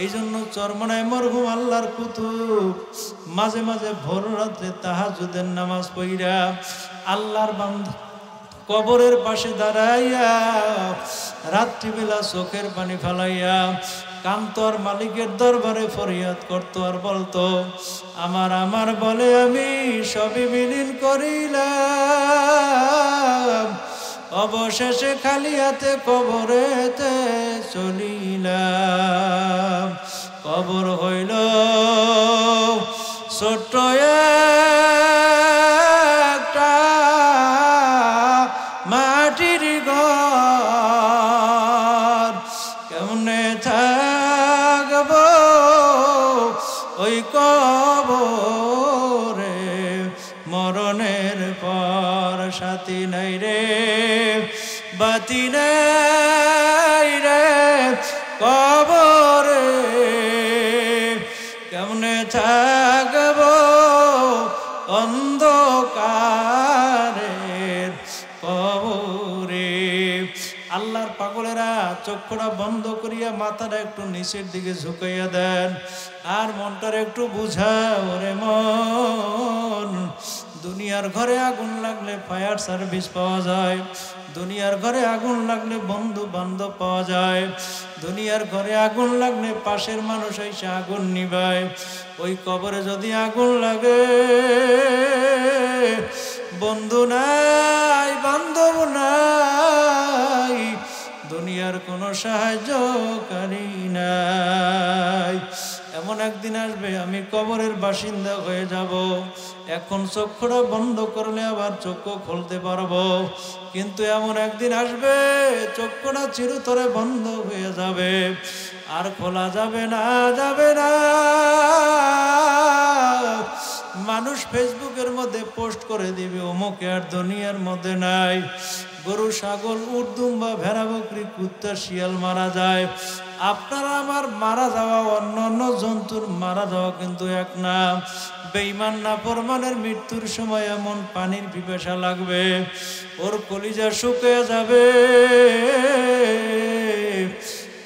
এই জন্য চরমনায় মরহুম আল্লাহর কুতুব মাঝে মাঝে ভোর রাত্রে তাহাজ্জুদের নামাজ পড়িয়া আল্লাহর বান্দা কবরের পাশে দাঁড়াইয়া রাত্রিবেলা চোখের পানি ফেলাইয়া কান্ত আর মালিকের দরবারে ফরিয়াদ করতো আর বলতো, আমার বলে আমি সবই বিলীন করিলাম, অবশেষে খালি হাতে কবরেতে চলিলাম। কবর হইল ছোট্ট একটা মাটির ঘর, কেমনে থাকব ওই কবরে মরণের পর, সাথী নাই রে বাতি নাই রে কবরে, কেমনে থাকব অন্ধকারের কবরে। আল্লাহর পাগলেরা চক্ষুটা বন্ধ করিয়া মাথাটা একটু নিচের দিকে ঝুঁকাইয়া দেন আর মনটার একটু বুঝাও রে মন। দুনিয়ার ঘরে আগুন লাগলে ফায়ার সার্ভিস পাওয়া যায়, দুনিয়ার ঘরে আগুন লাগলে বন্ধু বান্ধব পাওয়া যায়, দুনিয়ার ঘরে আগুন লাগলে পাশের মানুষ এসে আগুন নিভায়। ওই কবরে যদি আগুন লাগে বন্ধু নাই বান্ধব নাই, দুনিয়ার কোনো সাহায্যকারী নাই। এমন একদিন আসবে আমি কবরের বাসিন্দা হয়ে যাব, এখন চক্ষুটা বন্ধ করলে আবার চক্ষু খুলতে পারবো, কিন্তু এমন একদিন আসবে চক্ষুটা চিরতরে বন্ধ হয়ে যাবে, আর খোলা যাবে না, যাবে না। মানুষ ফেসবুকের মধ্যে পোস্ট করে দিবে অমুকে আর দুনিয়ার মধ্যে নাই। গরু ছাগল উট দুম্বা ভেড়া বকরি কুত্তা শিয়াল মারা যায়, আপনারা আমার মারা যাওয়া অন্য অন্য জন্তুর মারা যাওয়া কিন্তু এক না। বেঈমান নাফরমানের মৃত্যুর সময় এমন পানির পিপাসা লাগবে ওর কলিজা শুকিয়ে যাবে,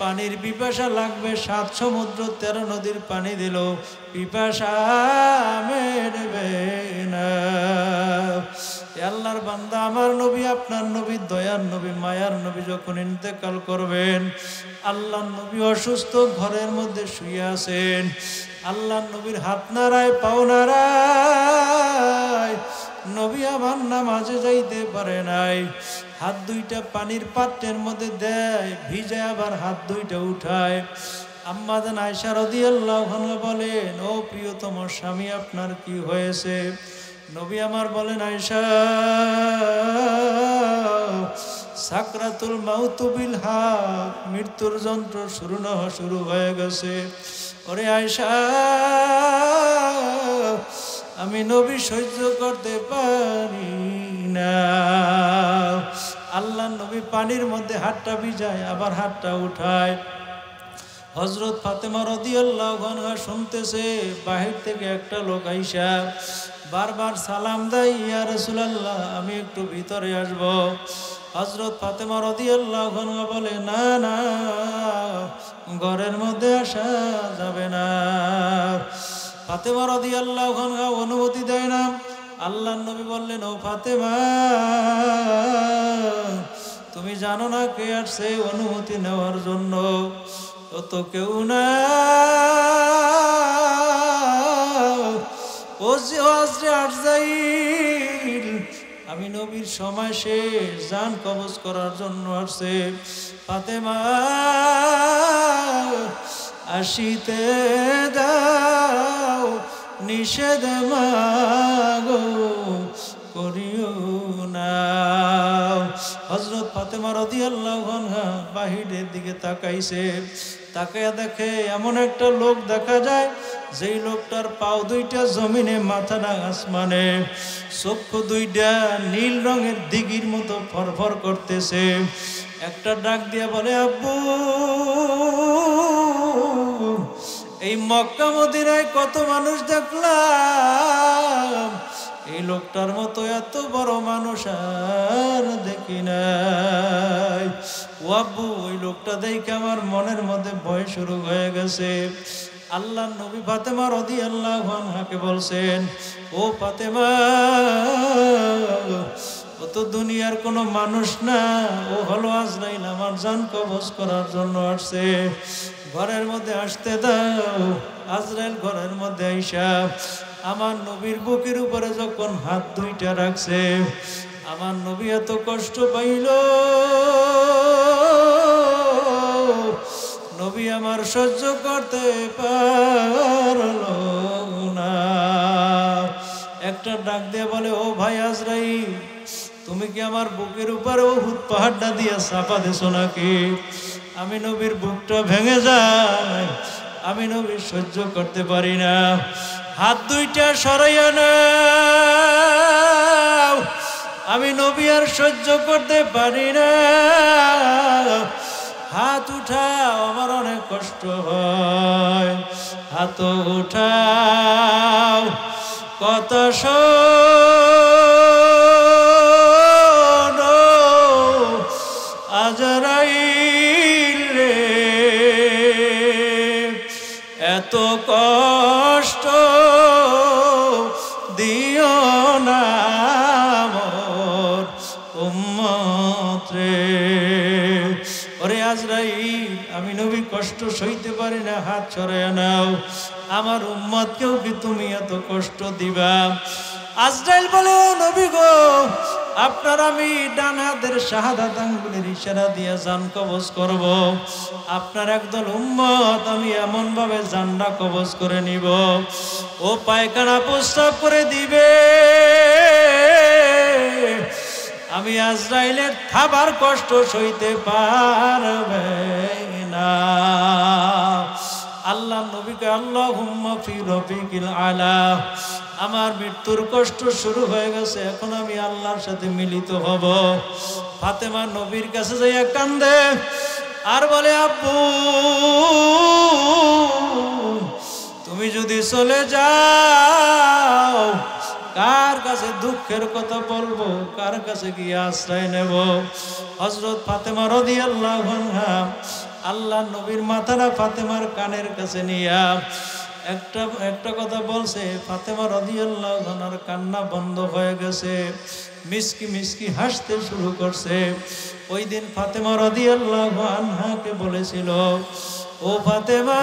পানির পিপাসা লাগবে 7 সমুদ্র 13 নদীর পানি দিল পিপাসা মেটবে না। আল্লাহর বান্দা আমার নবী আপনার নবী দয়ার নবী মায়ার নবী যখন ইন্তেকাল করবেন, আল্লাহর নবী অসুস্থ ঘরের মধ্যে শুয়ে আছেন, আল্লাহর নবীর হাত নাড়ায় পাও নাড়ায়, নবী আমার নামাজে যাইতে পারে নাই, হাত দুইটা পানির পাত্রের মধ্যে দেয় ভিজে আবার হাত দুইটা উঠায়। আম্মা জান আয়েশা রাদিয়াল্লাহু আনহা বলেন, ও প্রিয়তম স্বামী আপনার কি হয়েছে? নবী আমার বলেন, আয়েশা সাকরাতুল মাউত বিল হক, মৃত্যুর যন্ত্র শুরু হয়ে গেছে। ওরে আয়েশা আমি নবী সহ্য করতে পারি না। আল্লাহ নবী পানির মধ্যে হাতটা ভিজায় আবার হাতটা উঠায়। হযরত ফাতেমা রাদিয়াল্লাহু আনহা শুনতেছে বাহির থেকে একটা লোক আইসা বারবার সালাম দেয়, ইয়া রাসূলুল্লাহ আমি একটু ভিতরে আসব। হযরত ফাতেমা রাদিয়াল্লাহু আনহা বলে, না না ঘরের মধ্যে আসা যাবে না। ফাতেমা রাদিয়াল্লাহু আনহা অনুমতি দেয় না। আল্লাহর নবী বললেন, ও ফাতেমা তুমি জানো না কে আসছে অনুমতি নেওয়ার জন্য? ও তো কেউ না, ও যে হযরত আরজাইল, আমি নবীর সময় শেষ, জান কবজ করার জন্য আসছে। ফাতেমা আসিতে দাও, নিষেধ মাগো করিও না। হযরত ফাতেমা রাদিয়াল্লাহু আনহা বাহিরের দিকে তাকাইছে, তাকায়া দেখে এমন একটা লোক দেখা যায় যেই লোকটার পাও দুইটা জমিনে মাথাটা আসমানে, চক্ষু দুইটা নীল রঙের দিঘির মতো ফরফর করতেছে। একটা ডাক দিয়া বলে, আব্বু এই মক্কা মদিনায় কত মানুষ দেখলাম, এই লোকটার মতো এত বড় মানুষ আর দেখি নাই। ও আব্বু ওই লোকটা দেখে আমার মনের মধ্যে ভয় শুরু হয়ে গেছে। আল্লাহ নবী ফাতেমা রাদিয়াল্লাহু আনহাকে বলছেন, ও ফাতেমা, ও তো দুনিয়ার কোনো মানুষ না, ও হলো আজরাইল, আমার জান কবজ করার জন্য আসছে। ঘরের মধ্যে আসতে দাও। আজরাইল ঘরের মধ্যে আইসা আমার নবীর বুকের উপরে যখন হাত দুইটা রাখছে, আমার নবী এত কষ্ট পাইল, নবী আমার সহ্য করতে পারল না। একটা ডাক দিয়ে বলে, ও ভাই আজরাইল, তুমি কি আমার বুকের উপরে উহুদ পাহাড়টা দিয়ে চাপা দিছো নাকি? আমি নবীর বুকটা ভেঙে যায়, আমি নবী সহ্য করতে পারি না। হাত দুইটা সরাইয়া নাও, আমি নবী আর সহ্য করতে পারি না। হাত উঠাও, আমার অনেক কষ্ট হয়। হাত উঠাও, কথা শোনো আজরাইল রে, এত কষ্ট দিও না মোর উম্মত রে। ওরে আজরাইল, আমি নবী কষ্ট সইতে পারি না, হাত ছড়াইয়া নাও, আমার উম্মতকেও কি তুমি এত কষ্ট দিবা? আজরাইল বলে, ও নবী গো, আপনার আমি ডান হাতের শাহাদাত আঙ্গুলের ইশারা দিয়ে জান কবজ করব। আপনার একদল উম্মত আমি এমন ভাবে জানটা কবজ করে নিব, ও পায়খানা প্রস্রাব করে দিবে, আমি আজরাইলের খাবার কষ্ট সইতে পারবে না। আল্লাহ নবীকে আল্লাহুম্মা ফি রফিকিল আলা, আমার মৃত্যুর কষ্ট শুরু হয়ে গেছে, এখন আমি আল্লাহর সাথে মিলিত হব। ফাতেমা নবীর কাছে যাইয়া কান্দে আর বলে, আব্বু তুমি যদি চলে যাও, কার কাছে দুঃখের কথা বলবো, কার কাছে গিয়ে আশ্রয় নেব? হযরত ফাতেমা রাদিয়াল্লাহু আনহা আল্লাহ নবীর মাথাটা ফাতেমার কানের কাছে নিয়া একটা কথা বলছে। ফাতেমা রাদিয়াল্লাহু আনহার কান্না বন্ধ হয়ে গেছে, মিসকি মিসকি হাসতে শুরু করছে। ওই দিন ফাতেমা রাদিয়াল্লাহু আনহাকে বলেছিল, ও ফাতেমা,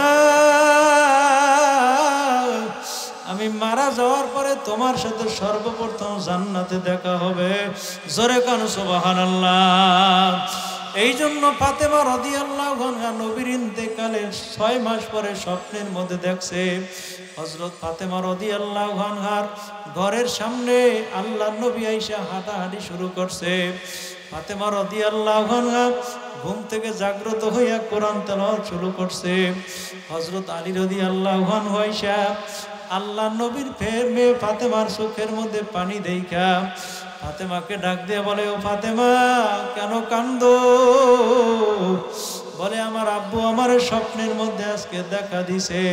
আমি মারা যাওয়ার পরে তোমার সাথে সর্বপ্রথম জান্নাতে দেখা হবে। জোরে কান সুবহানাল্লাহ। এই জন্য ফাতেমা রাদিয়াল্লাহু আনহা নবীর ইন্তেকালের 6 মাস পরে স্বপ্নের মধ্যে দেখছে হযরত ফাতেমা রাদিয়াল্লাহু আনহার ঘরের সামনে আল্লাহর নবী আয়েশা হাঁটাহাঁটি শুরু করছে। ফাতেমা রাদিয়াল্লাহু আনহা ঘুম থেকে জাগ্রত হইয়া কোরআন তেলাওয়াত শুরু করছে। হযরত আলী রাদিয়াল্লাহু আনহু আয়েশা আল্লাহ নবীর মেয়ে ফাতেমার চোখের মধ্যে পানি দেইখা ফাতেমাকে ডাক দিয়ে বলে, ও ফাতেমা, কেন কান্দো? বলে, আমার আব্বু আমার স্বপ্নের মধ্যে আজকে দেখা দিছে,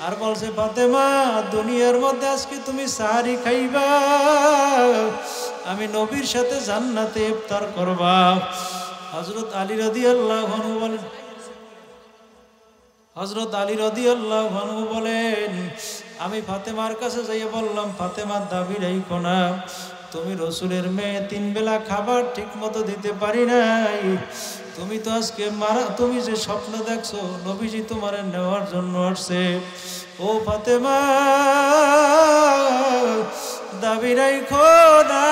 আর বলছে, ফাতেমা, দুনিয়ার মধ্যে আজকে তুমি সাহারি খাইবা, আমি নবীর সাথে জান্নাতে ইফতার করবা। হযরত আলী রাদিয়াল্লাহু আনহু বলেন, হযরত আলী রাদিয়াল্লাহু আনহু বলেন, আমি ফাতেমার কাছে যাইয়া বললাম, ফাতেমার দাবি রাখো না, তুমি রসুলের মেয়ে, 3 বেলা খাবার ঠিক মতো দিতে পারি নাই, তুমি তো আজকে মারা, তুমি যে স্বপ্ন দেখছো নবীজি তোমারে নেওয়ার জন্য আসছে। ও ফাতেমা, দাবি রাখো না,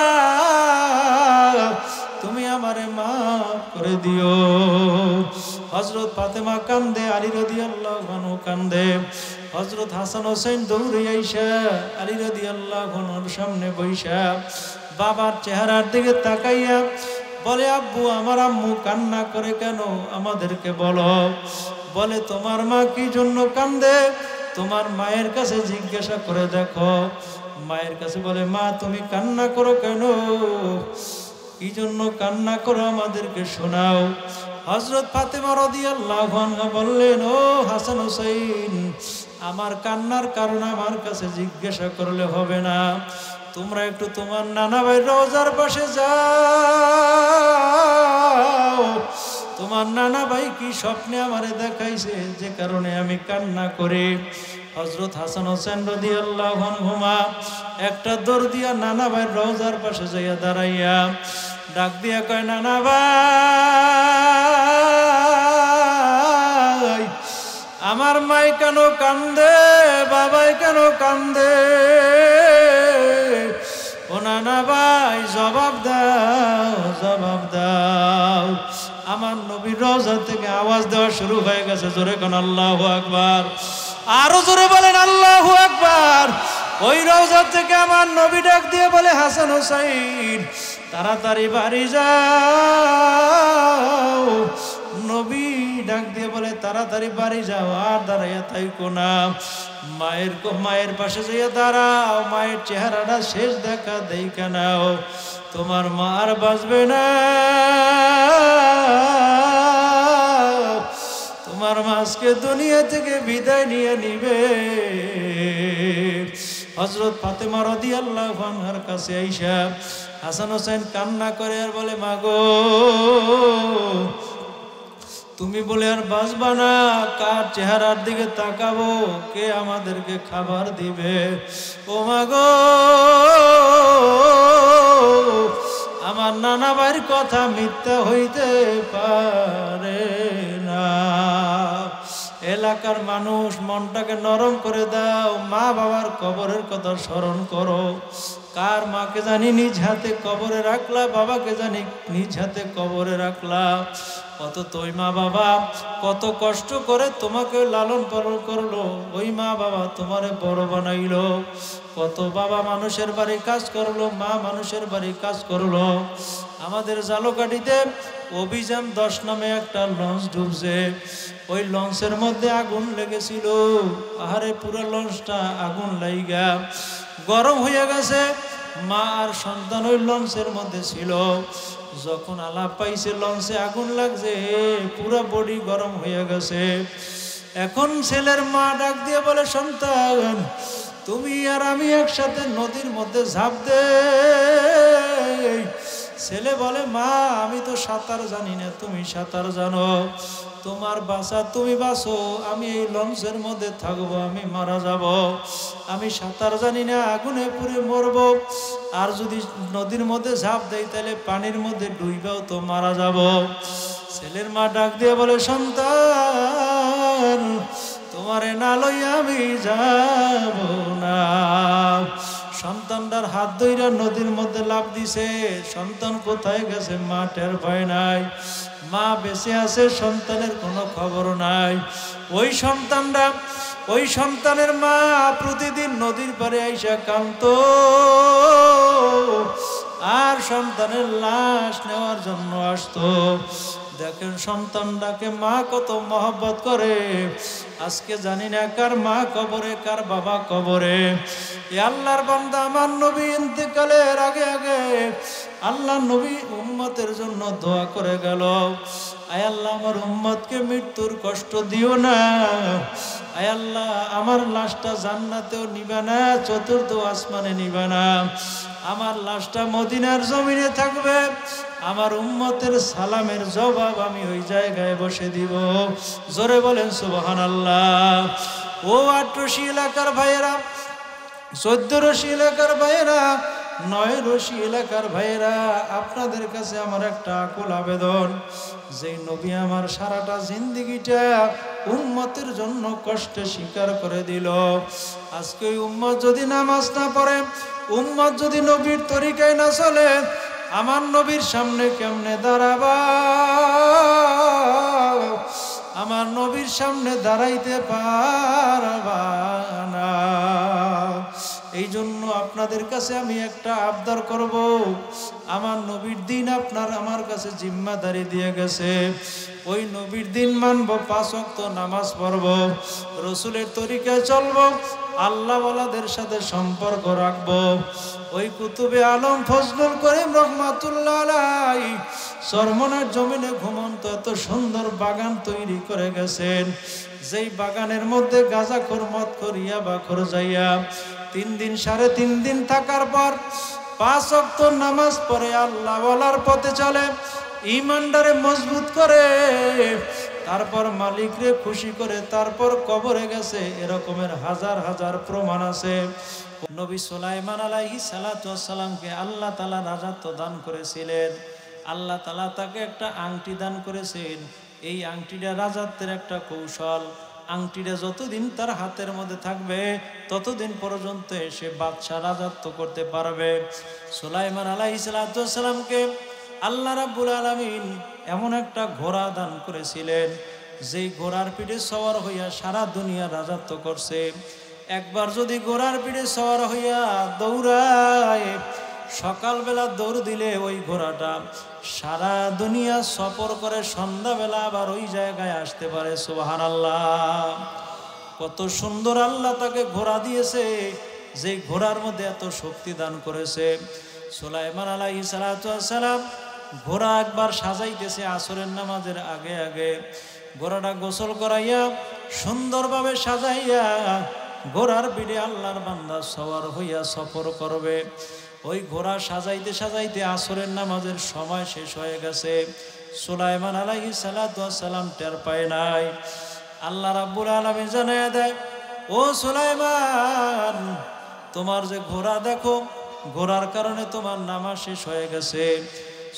তুমি আমারে মাফ করে দিও। হযরত ফাতেমা কান্দে, আলী রাদিয়াল্লাহু আনহু কান্দে। হযরত হাসান হোসেন দৌড়ে আইসা আলী রাদিয়াল্লাহু আনহুর সামনে বইসা বাবার চেহারার দিকে তাকাইয়া বলে, আব্বু, আমার আম্মু কান্না করে কেন, আমাদেরকে বলো। বলে, তোমার মা কি জন্য কান্দে, তোমার মায়ের কাছে জিজ্ঞাসা করে দেখো। মায়ের কাছে বলে, মা, তুমি কান্না করো কেন, কি জন্য কান্না করো, আমাদেরকে শোনাও। হযরত ফাতেমা রাদিয়াল্লাহু আনহা বললেন, ও হাসান হোসেন, আমার কান্নার কারণ আমার কাছে জিজ্ঞাসা করলে হবে না, তোমরা একটু তোমার নানা ভাই রওজার পাশে যাও, তোমার নানা ভাই কি স্বপ্নে আমারে দেখাইছে যে কারণে আমি কান্না করি। হযরত হাসান হোসেন রাদিয়াল্লাহু আনহুমা একটা দৌড় দিয়া নানা ভাইয়ের রওজার পাশে যাইয়া দাঁড়াইয়া ডাক দিয়া কয়, নানা ভাই আমার মাই কেন কান্দে, বাবাই কেন কান্দে? ও নানা ভাই জবাব দাও, জবাব দাও। আমার নবীর রওজা থেকে আওয়াজ দেওয়া শুরু হয়ে গেছে, জোরে কোন আল্লাহু আকবার, আরো জোরে বলেন আল্লাহু আকবার। ওই রওজা থেকে আমার নবী ডাক দিয়ে বলে, হাসান হোসাইন তাড়াতাড়ি বাড়ি যাও। নবী ডাক দিয়ে বলে, তাড়াতাড়ি বাড়ি যাও, আর দাঁড়াইয়া থাইকো না। মায়ের পাশে যাইয়া দাঁড়াও, মায়ের চেহারাটা শেষ দেখা দেইখা নাও, তোমার মা আর বাঁচবে না, তোমার মা আজকে দুনিয়া থেকে বিদায় নিয়ে নিবে। হযরত ফাতেমা রাদিয়াল্লাহু আনহার কাছে আইসা হাসান হোসেন কান্না করে আর বলে, মা গো তুমি বলে আর বাঁচবা না, কার চেহারার দিকে তাকাবো, কে আমাদেরকে খাবার দিবে? ও মা গো আমার নানা ভাইয়ের কথা মিথ্যা হইতে পারে না। এলাকার মানুষ মনটাকে নরম করে দাও, মা বাবার কবরের কথা স্মরণ করো। কার মাকে জানি নিজ হাতে কবরে রাখলা, বাবাকে জানি নিজ হাতে কবরে রাখলা। কত তোই মা বাবা কত কষ্ট করে তোমাকে লালন পালন করলো, ওই মা বাবা তোমারে বড় বানাইলো। কত বাবা মানুষের বাড়ি কাজ করলো, মা মানুষের বাড়ি কাজ করলো। আমাদের জালকাঠিতে অভিযান 10 নামে একটা লঞ্চ ডুবছে, ওই লঞ্চের মধ্যে আগুন লেগেছিল। আহারে পুরো লঞ্চটা আগুন লাইগা গরম হয়ে গেছে। মা আর সন্তান ওই লঞ্চের মধ্যে ছিল। যখন আলাপ পাইছে লঞ্চে আগুন লাগছে, পুরো বডি গরম হয়ে গেছে। এখন ছেলের মা ডাক দিয়ে বলে, সন্তান তুমি আর আমি একসাথে নদীর মধ্যে ঝাঁপ দে। ছেলে বলে, মা আমি তো সাঁতার জানি না, তুমি সাঁতার জানো, তোমার বাঁচা তুমি বাঁচো, আমি এই লঞ্চের মধ্যে থাকবো, আমি মারা যাব। আমি সাঁতার জানি না, আগুনে পুড়ে মরব। আর যদি নদীর মধ্যে ঝাঁপ দেই তাহলে পানির মধ্যে ডুইবাও তো মারা যাব। ছেলের মা ডাক দিয়ে বলে, সন্তান তোমারে না লইয়া আমি যাব না। সন্তানটার হাত ধইরা নদীর মধ্যে লাফ দিছে। সন্তান কোথায় গেছে মা টের পায় নাই। মা বেঁচে আছে, সন্তানের কোনো খবর নাই। ওই সন্তানের মা প্রতিদিন নদীর পাড়ে আইসা কাঁদতো আর সন্তানের লাশ নেওয়ার জন্য আসতো। দেখেন সন্তানটাকে মা কত মহব্বত করে। আজকে জানি না কার মা কবরে, কার বাবা কবরে। আল্লাহর বান্দা আমার নবী ইন্তেকালের আগে আগে আল্লাহ নবী উম্মতের জন্য দোয়া করে গেল, আয় আল্লাহ আমার উম্মতকে মৃত্যুর কষ্ট দিও না। আয় আল্লাহ আমার লাশটা জান্নাতেও নিবা না, চতুর্থ আসমানে নিবা না। আমার লাশটা মদিনার জমিনে থাকবে। আমার উম্মতের সালামের জবাব আমি ওই জায়গায় বসে দিব। জোরে বলেন সুবহানাল্লাহ। ও ৮রশি এলাকার ভাইয়েরা, ১৪রশি এলাকার ভাইয়েরা, ৯রশি এলাকার ভাইয়েরা, আপনাদের কাছে আমার একটা আকুল আবেদন। যেই নবী আমার সারাটা জিন্দেগিটা উম্মতের জন্য কষ্টে স্বীকার করে দিল, আজকে ওই উম্মত যদি নামাজ না পড়ে, উম্মত যদি নবীর তরিকায় না চলে, আমার নবীর সামনে কেমনে দাঁড়াবা? আমার নবীর সামনে দাঁড়াইতে পারবা না। এই জন্য আপনাদের কাছে আমি একটা আবদার করব। আমার নবীর দিন আপনার আমার কাছে জিম্মাদারি দিয়ে গেছে। ওই নবীর দিন মানব, 5 ওয়াক্ত নামাজ পড়ব, রসুলের তরিকায় চলব, আল্লাহওয়ালাদের সাথে সম্পর্ক রাখব। ওই কুতুবে আলম ফজলুল করিম রহমাতুল্লাহ আলাইহি চরমনার জমিনে ঘুমন্ত এত সুন্দর বাগান তৈরি করে গেছেন, যেই বাগানের মধ্যে গাঁজাখোর, মদখোর, ইয়াবাখোর যাইয়া 3 দিন 3.5 দিন থাকার পর 5 ওয়াক্ত নামাজ পড়ে আল্লাহওয়ালার পথে চলে, ইমানদারে মজবুত করে, তারপর মালিকরে খুশি করে তারপর কবরে গেছে, এরকমের হাজার হাজার প্রমাণ আছে। নবী সুলাইমান আলাইহিস সালাতু ওয়াস সালামকে আল্লাহ তাআলা রাজত্ব দান করেছিলেন। আল্লাহ তাআলা তাকে একটা আংটি দান করেছেন। এই আংটিটা রাজত্বের একটা কৌশল। আংটিটা যতদিন তার হাতের মধ্যে থাকবে ততদিন পর্যন্ত সে বাদশা রাজত্ব করতে পারবে। সুলাইমান আলাইহিস সালাতু ওয়াস সালামকে আল্লাহ রাব্বুল আলামিন এমন একটা ঘোড়া দান করেছিলেন, যেই ঘোড়ার পিঠে সওয়ার হইয়া সারা দুনিয়া রাজত্ব করছে। একবার যদি ঘোড়ার পিঠে সওয়ার হইয়া দৌড়ায়, সকালবেলা দৌড় দিলে ওই ঘোড়াটা সারা দুনিয়া সফর করে সন্ধ্যাবেলা আবার ওই জায়গায় আসতে পারে। সুবহানাল্লাহ, কত সুন্দর আল্লাহ তাকে ঘোড়া দিয়েছে, যে ঘোড়ার মধ্যে এত শক্তি দান করেছে। সুলাইমান আলাইহিস সালাতু ওয়াস সালাম ঘোড়া একবার সাজাইতেছে আসরের নামাজের আগে আগে। ঘোড়াটা গোসল করাইয়া সুন্দরভাবে সাজাইয়া ঘোড়ার পিঠে আল্লাহর বান্দা সওয়ার হইয়া সফর করবে। ওই ঘোড়া সাজাইতে সাজাইতে আসরের নামাজের সময় শেষ হয়ে গেছে। সুলাইমান আলাইহিস সালাতু ওয়াস সালাম টের পায় নাই। আল্লাহ রাব্বুল আলামিন জানায়া দেয়, ও সুলাইমান, তোমার যে ঘোড়া দেখো, ঘোড়ার কারণে তোমার নামাজ শেষ হয়ে গেছে।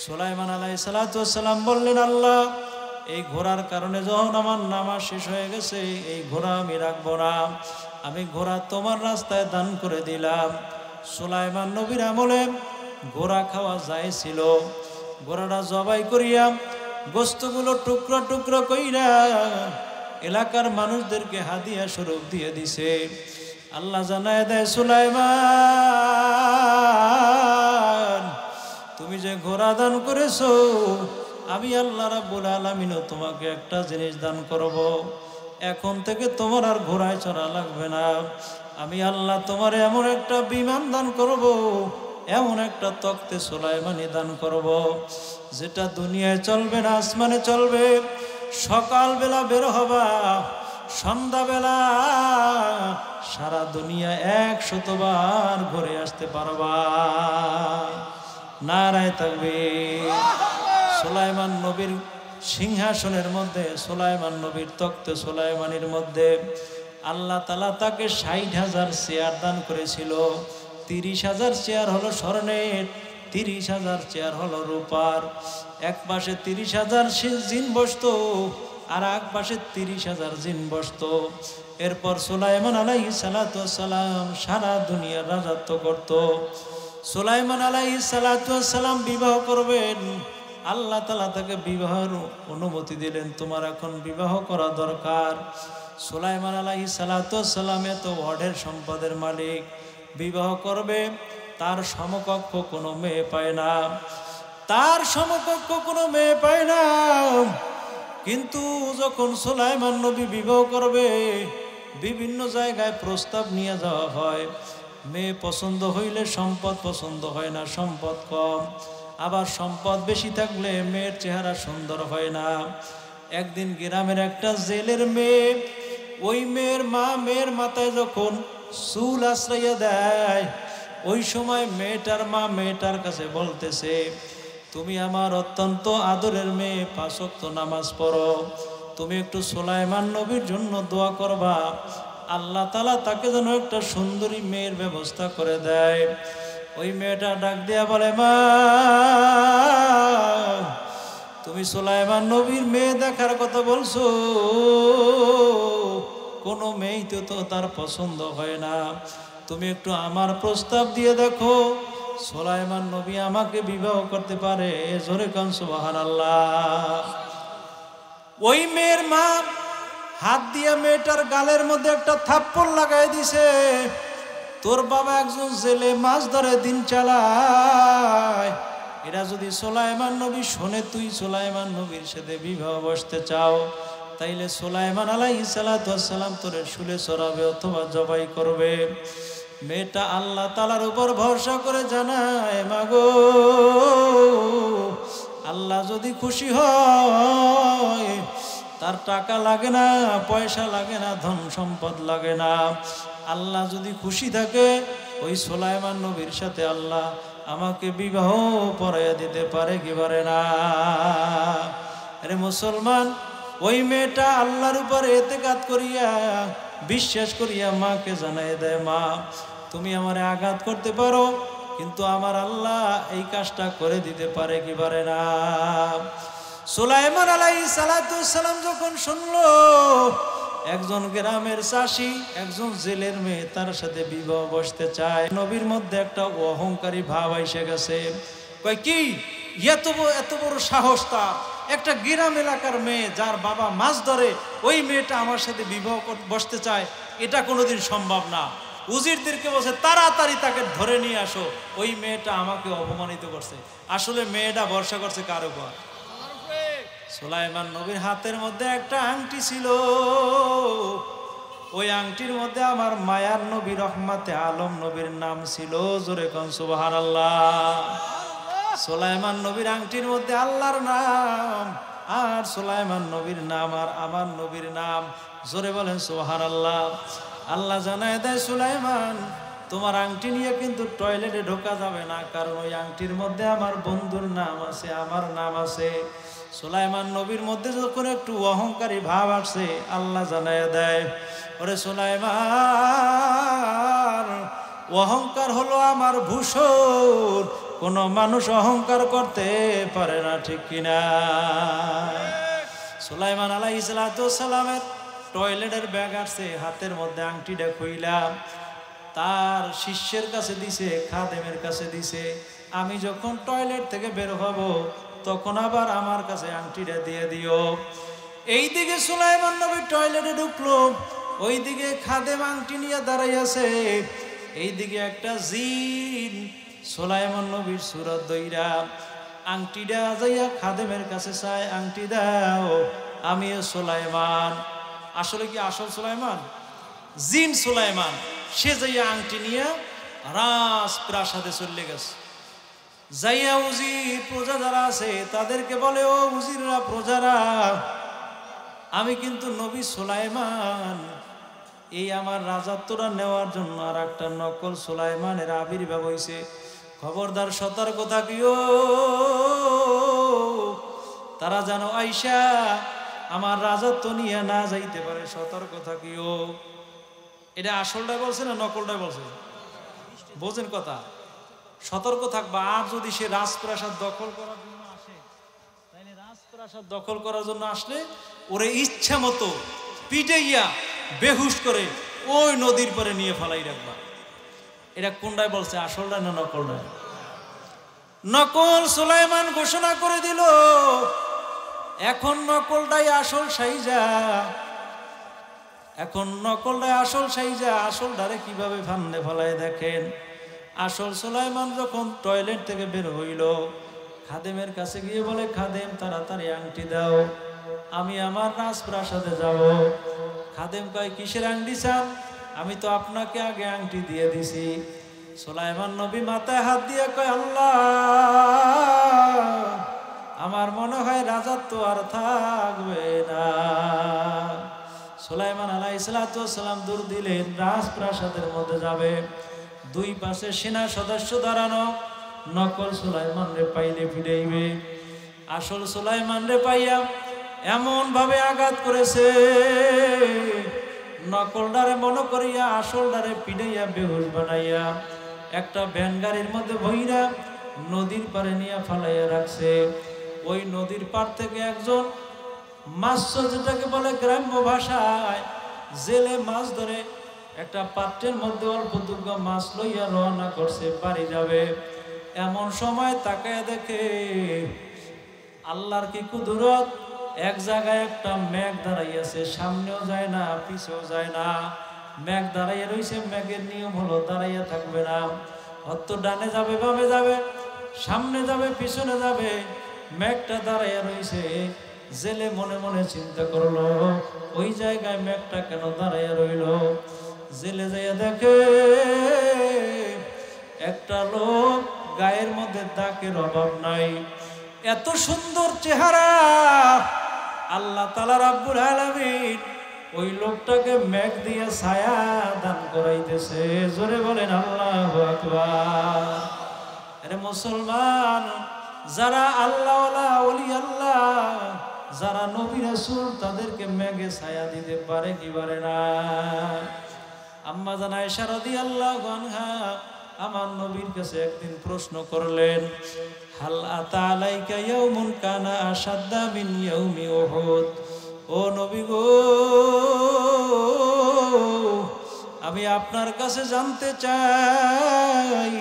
সুলাইমান আলাইহিস সালাতু ওয়াস সালাম বললেন, আল্লাহ, এই ঘোড়ার কারণে যখন আমার নামাজ শেষ হয়ে গেছে, এই ঘোড়া আমি রাখবো না, আমি ঘোড়া তোমার রাস্তায় দান করে দিলাম। সুলাইমান নবীর আমলে ঘোড়া খাওয়া যায় ছিল। ঘোড়াটা জবাই করিয়া গোস্তগুলো টুকরো টুকরো কইরা এলাকার মানুষদেরকে হাদিয়া স্বরূপ দিয়ে দিছে। আল্লাহ জানায় দেয়, সুলাইমান, তুমি যে ঘোড়া দান করেছো, আমি আল্লাহ রাব্বুল আলামিনও তোমাকে একটা জিনিস দান করব। এখন থেকে তোমার আর ঘোড়ায় চড়া লাগবে না। আমি আল্লাহ তোমার এমন একটা বিমান দান করব, এমন একটা তক্তে সুলাইমানি দান করব, যেটা দুনিয়ায় চলবে না, আসমানে চলবে। সকালবেলা বের হবা, সন্ধ্যাবেলা সারা দুনিয়া 100 বার ঘুরে আসতে পারবা। নারায়ে তাকবীর। সুলাইমান নবীর সিংহাসনের মধ্যে, সুলাইমান নবীর তক্তে সুলাইমানির মধ্যে আল্লাহ তাআলা তাকে 60,000 চেয়ার দান করেছিল। 30,000 চেয়ার হলো স্বর্ণের, 30,000 চেয়ার হলো রূপার। এক পাশে 30,000 জিন বসতো, আর এক পাশে 30,000 জিন বসতো। এরপর সুলাইমান আলাইহিস সালাতু ওয়াস সালাম সারা দুনিয়ার রাজত্ব করত। সুলাইমান আলাইহিস সালাতু ওয়াস সালাম বিবাহ করবেন। আল্লাহ তাআলা তাকে বিবাহের অনুমতি দিলেন, তোমার এখন বিবাহ করা দরকার। সুলাইমান আলাইহিস সালাতু ওয়াস সালাম এত অঢের সম্পদের মালিক, বিবাহ করবে, তার সমকক্ষ কোনো মেয়ে পায় না, তার সমকক্ষ কোনো মেয়ে পায় না। কিন্তু যখন সুলাইমান নবী বিবাহ করবে, বিভিন্ন জায়গায় প্রস্তাব নিয়ে যাওয়া হয়। মেয়ে পছন্দ হইলে সম্পদ পছন্দ হয় না, সম্পদ কম। আবার সম্পদ বেশি থাকলে মেয়ের চেহারা সুন্দর হয় না। একদিন গ্রামের একটা জেলের মেয়ে, ওই মেয়ের মা মেয়ের মাথায় যখন চুল আশ্রইয়া দেয়, ওই সময় মেয়েটার মা মেয়েটার কাছে বলতেছে, তুমি আমার অত্যন্ত আদরের মেয়ে, 5 ওয়াক্ত নামাজ পড়ো, তুমি একটু সুলাইমান নবীর জন্য দোয়া করবা, আল্লাহ তাআলা তাকে যেন একটা সুন্দরী মেয়ের ব্যবস্থা করে দেয়। ওই মেয়েটা ডাক দিয়া বলে, মা, তুমি সুলাইমান নবীর মেয়ে দেখার কথা বলছো, কোনো মেয়েই তো তার পছন্দ হয় না, তুমি একটু আমার প্রস্তাব দিয়ে দেখো, সুলাইমান নবী আমাকে বিবাহ করতে পারে। জোরে কান সুবহানাল্লাহ। ওই মেয়ের মা হাত দিয়ে মেয়েটার গালের মধ্যে একটা থাপ্পড় লাগাই দিছে। তোর বাবা একজন জেলে, মাছ ধরে দিন চালায়, এরা যদি সুলাইমান নবী শোনে তুই সুলাইমান নবীর সাথে বিবাহ বসতে চাও, তাইলে সুলাইমান আলাইহিস সালাতু ওয়াস সালাম তোরে শুলে চড়াবে অথবা জবাই করবে। মেয়েটা আল্লাহ তাআলার উপর ভরসা করে জানায়, মাগো, আল্লাহ যদি খুশি হয়, তার টাকা লাগে না, পয়সা লাগে না, ধন সম্পদ লাগে না, আল্লাহ যদি খুশি থাকে, ওই সুলাইমান নবীর সাথে আল্লাহ আমাকে বিবাহ পড়াইয়া দিতে পারে কি পারে না? আরে মুসলমান, ওই মেয়েটা আল্লাহর উপরে এতেকাদ করিয়া বিশ্বাস করিয়া মাকে জানাই দেয়, মা তুমি আমারে আঘাত করতে পারো, কিন্তু আমার আল্লাহ এই কাজটা করে দিতে পারে কি পারে না? সুলাইমান আলাইহিস সালাম যখন শুনলো একজন গ্রামের চাষি একজন জেলের মেয়ে তার সাথে বিবাহ বসতে চায়, নবীর মধ্যে একটা অহংকারী ভাব এসে গেছে। কয় কি এত বড় সাহস তার, একটা গ্রাম এলাকার মেয়ে যার বাবা মাছ ধরে, ওই মেয়েটা আমার সাথে বিবাহ বসতে চায়, এটা কোনোদিন সম্ভব না। উজিরদেরকে বলছে তাড়াতাড়ি তাকে ধরে নিয়ে আসো, ওই মেয়েটা আমাকে অপমানিত করছে। আসলে মেয়েটা ভরসা করছে কার উপর? সুলাইমান নবীর হাতের মধ্যে একটা আংটি ছিল, ওই আংটির মধ্যে আমার মায়ার নবী রহমাতে আলম নবীর নাম ছিল। জোরে কোন সুবহানাল্লাহ। সুলাইমান নবীর আংটির মধ্যে আল্লাহর নাম, আর সুলাইমান নবীর নাম, আর আমার নবীর নাম। জোরে বলেন সুবহানাল্লাহ। আল্লাহ জানায় দেয়, সুলাইমান তোমার আংটি নিয়ে কিন্তু টয়লেটে ঢোকা যাবে না, কারণ ওই আংটির মধ্যে আমার বন্ধুর নাম আছে, আমার নাম আছে। সুলাইমান নবীর মধ্যে যখন একটু অহংকারী ভাব আসছে, আল্লাহ জানায় দেয়, ওরে সুলাইমান, অহংকার হলো আমার ভূষণ, কোন মানুষ অহংকার করতে পারে না, ঠিক কিনা? সুলাইমান আলাইহিস সালামের টয়লেটের ব্যাগ আসছে, হাতের মধ্যে আংটিটা খুইলাম, তার শিষ্যের কাছে দিছে, খাদেমের কাছে দিছে, আমি যখন টয়লেট থেকে বের হব তখন আবার আমার কাছে আংটিটা দিয়ে দিও। এইদিকে সুলাইমান নবী টয়লেটে ঢুকলো, ওইদিকে খাদেম আংটি নিয়ে দাঁড়াই আছে, এইদিকে একটা জিন সুলাইমান নবীর সুরত দইরা আংটিটা যাইয়া খাদেমের কাছে চায়, আংটি দাও, আমি সুলাইমান। আসলে কি আসল সুলাইমান? জিন সুলাইমান। সে যাইয়া আংটি নিয়ে রাজপ্রাসাদে চলে গেছে। যাইয়া উজির প্রজা যারা আছে তাদেরকে বলে, ও উজিররা, প্রজারা, আমি কিন্তু নবী সুলাইমান, এই আমার রাজত্বটা নেওয়ার জন্য আর একটা নকল সুলাইমানের আবির্ভাব হয়েছে, খবরদার সতর্ক থাকিও, তারা যেন আইসা আমার রাজত্ব নিয়ে না যাইতে পারে, সতর্ক থাকিও। এটা আসলটা বলছে না নকলটা বলছে? বোঝেন কথা, সতর্ক থাকবা। আর যদি সে রাজপ্রাসাদ দখল করার জন্য আসে, তাইলে রাজপ্রাসাদ দখল করার জন্য আসলে ওরে ইচ্ছা মতো পিটাইয়া বেহুশ করে ওই নদীর পরে নিয়ে ফেলাই রাখবা। এটা কোনটাই বলছে, আসলটা না নকলটা? নকল সুলাইমান ঘোষণা করে দিল, এখন নকলটাই আসল সাইজা, এখন নকলটাই আসল সাইজা। আসলটারে কিভাবে ফান্দে ফেলায় দেখেন। আসল সুলাইমান যখন টয়লেট থেকে বের হইল, খাদেমের কাছে গিয়ে বলে, খাদেম তাড়াতাড়ি আংটি দাও, আমি আমার রাজপ্রাসাদে যাব। খাদেম কয়, কিসের আংটি চান? আমি তো আপনাকে আগে আংটি দিয়ে দিছি। সুলাইমান নবী মাথায় হাত দিয়ে কয়, আল্লাহ, আমার মনে হয় রাজত্ব আর থাকবে না। সুলাইমান আলাইহিস সালাম দূর দিলেন, রাজপ্রাসাদের মধ্যে যাবে। দুই পাশে সেনা সদস্য দাঁড়ানো, নকল সুলাইমান রে পাইলে ফিরাইবে। আসল সুলাইমান রে পাইয়া এমন ভাবে আঘাত করেছে, নকলডারে মনে করিয়া আসলডারে পিড়াইয়া বেহুশ বানাইয়া একটা ভ্যান গাড়ির মধ্যে বইরা নদীর পারে নিয়ে ফালাইয়া রাখছে। ওই নদীর পার থেকে একজন মাছ, যেটাকে বলে গ্রাম্য ভাষায় জেলে মাছ ধরে, একটা পাত্রের মধ্যে অল্প দুর্গ মাছ লইয়া রওনা করছে, বাড়ি যাবে। এমন সময় তাকায় দেখে আল্লাহর কি কুদরত, এক জায়গায় একটা মেঘ দাঁড়াইয়াছে, সামনেও যায় না পিছেও যায় না, মেঘ দাঁড়াইয়া রয়েছে। মেঘের নিয়ম হলো দাঁড়াইয়া থাকবে না, অত ডানে যাবে বামে যাবে, সামনে যাবে পিছনে যাবে, মেঘটা দাঁড়াইয়া রয়েছে। জেলে মনে মনে চিন্তা করলো, ওই জায়গায় মেঘটা কেন দাঁড়াইয়া রইল? জেলে যাইয়া দেখে একটা লোক, গায়ের মধ্যে দাগের অভাব নাই, এত সুন্দর চেহারা। আল্লাহ তাআলা রাব্বুল আলামিন ওই লোকটাকে মেঘ দিয়ে ছায়া দান করাইতেছে। জোরে বলেন আল্লাহু আকবার। আরে মুসলমান, যারা আল্লাহওয়ালা ওলি আল্লাহ, যারা নবী রাসূল, তাদেরকে মেঘে ছায়া দিতে পারে কি পারে না? আম্মা জান আয়েশা রাদিয়াল্লাহু আনহা আমার নবীর কাছে একদিন প্রশ্ন করলেন, হাল আতা আলাইকা ইয়াউমুন কানা আশাদ্দা মিন ইয়াউমি উহুদ। ও নবী গো, আমি আপনার কাছে জানতে চাই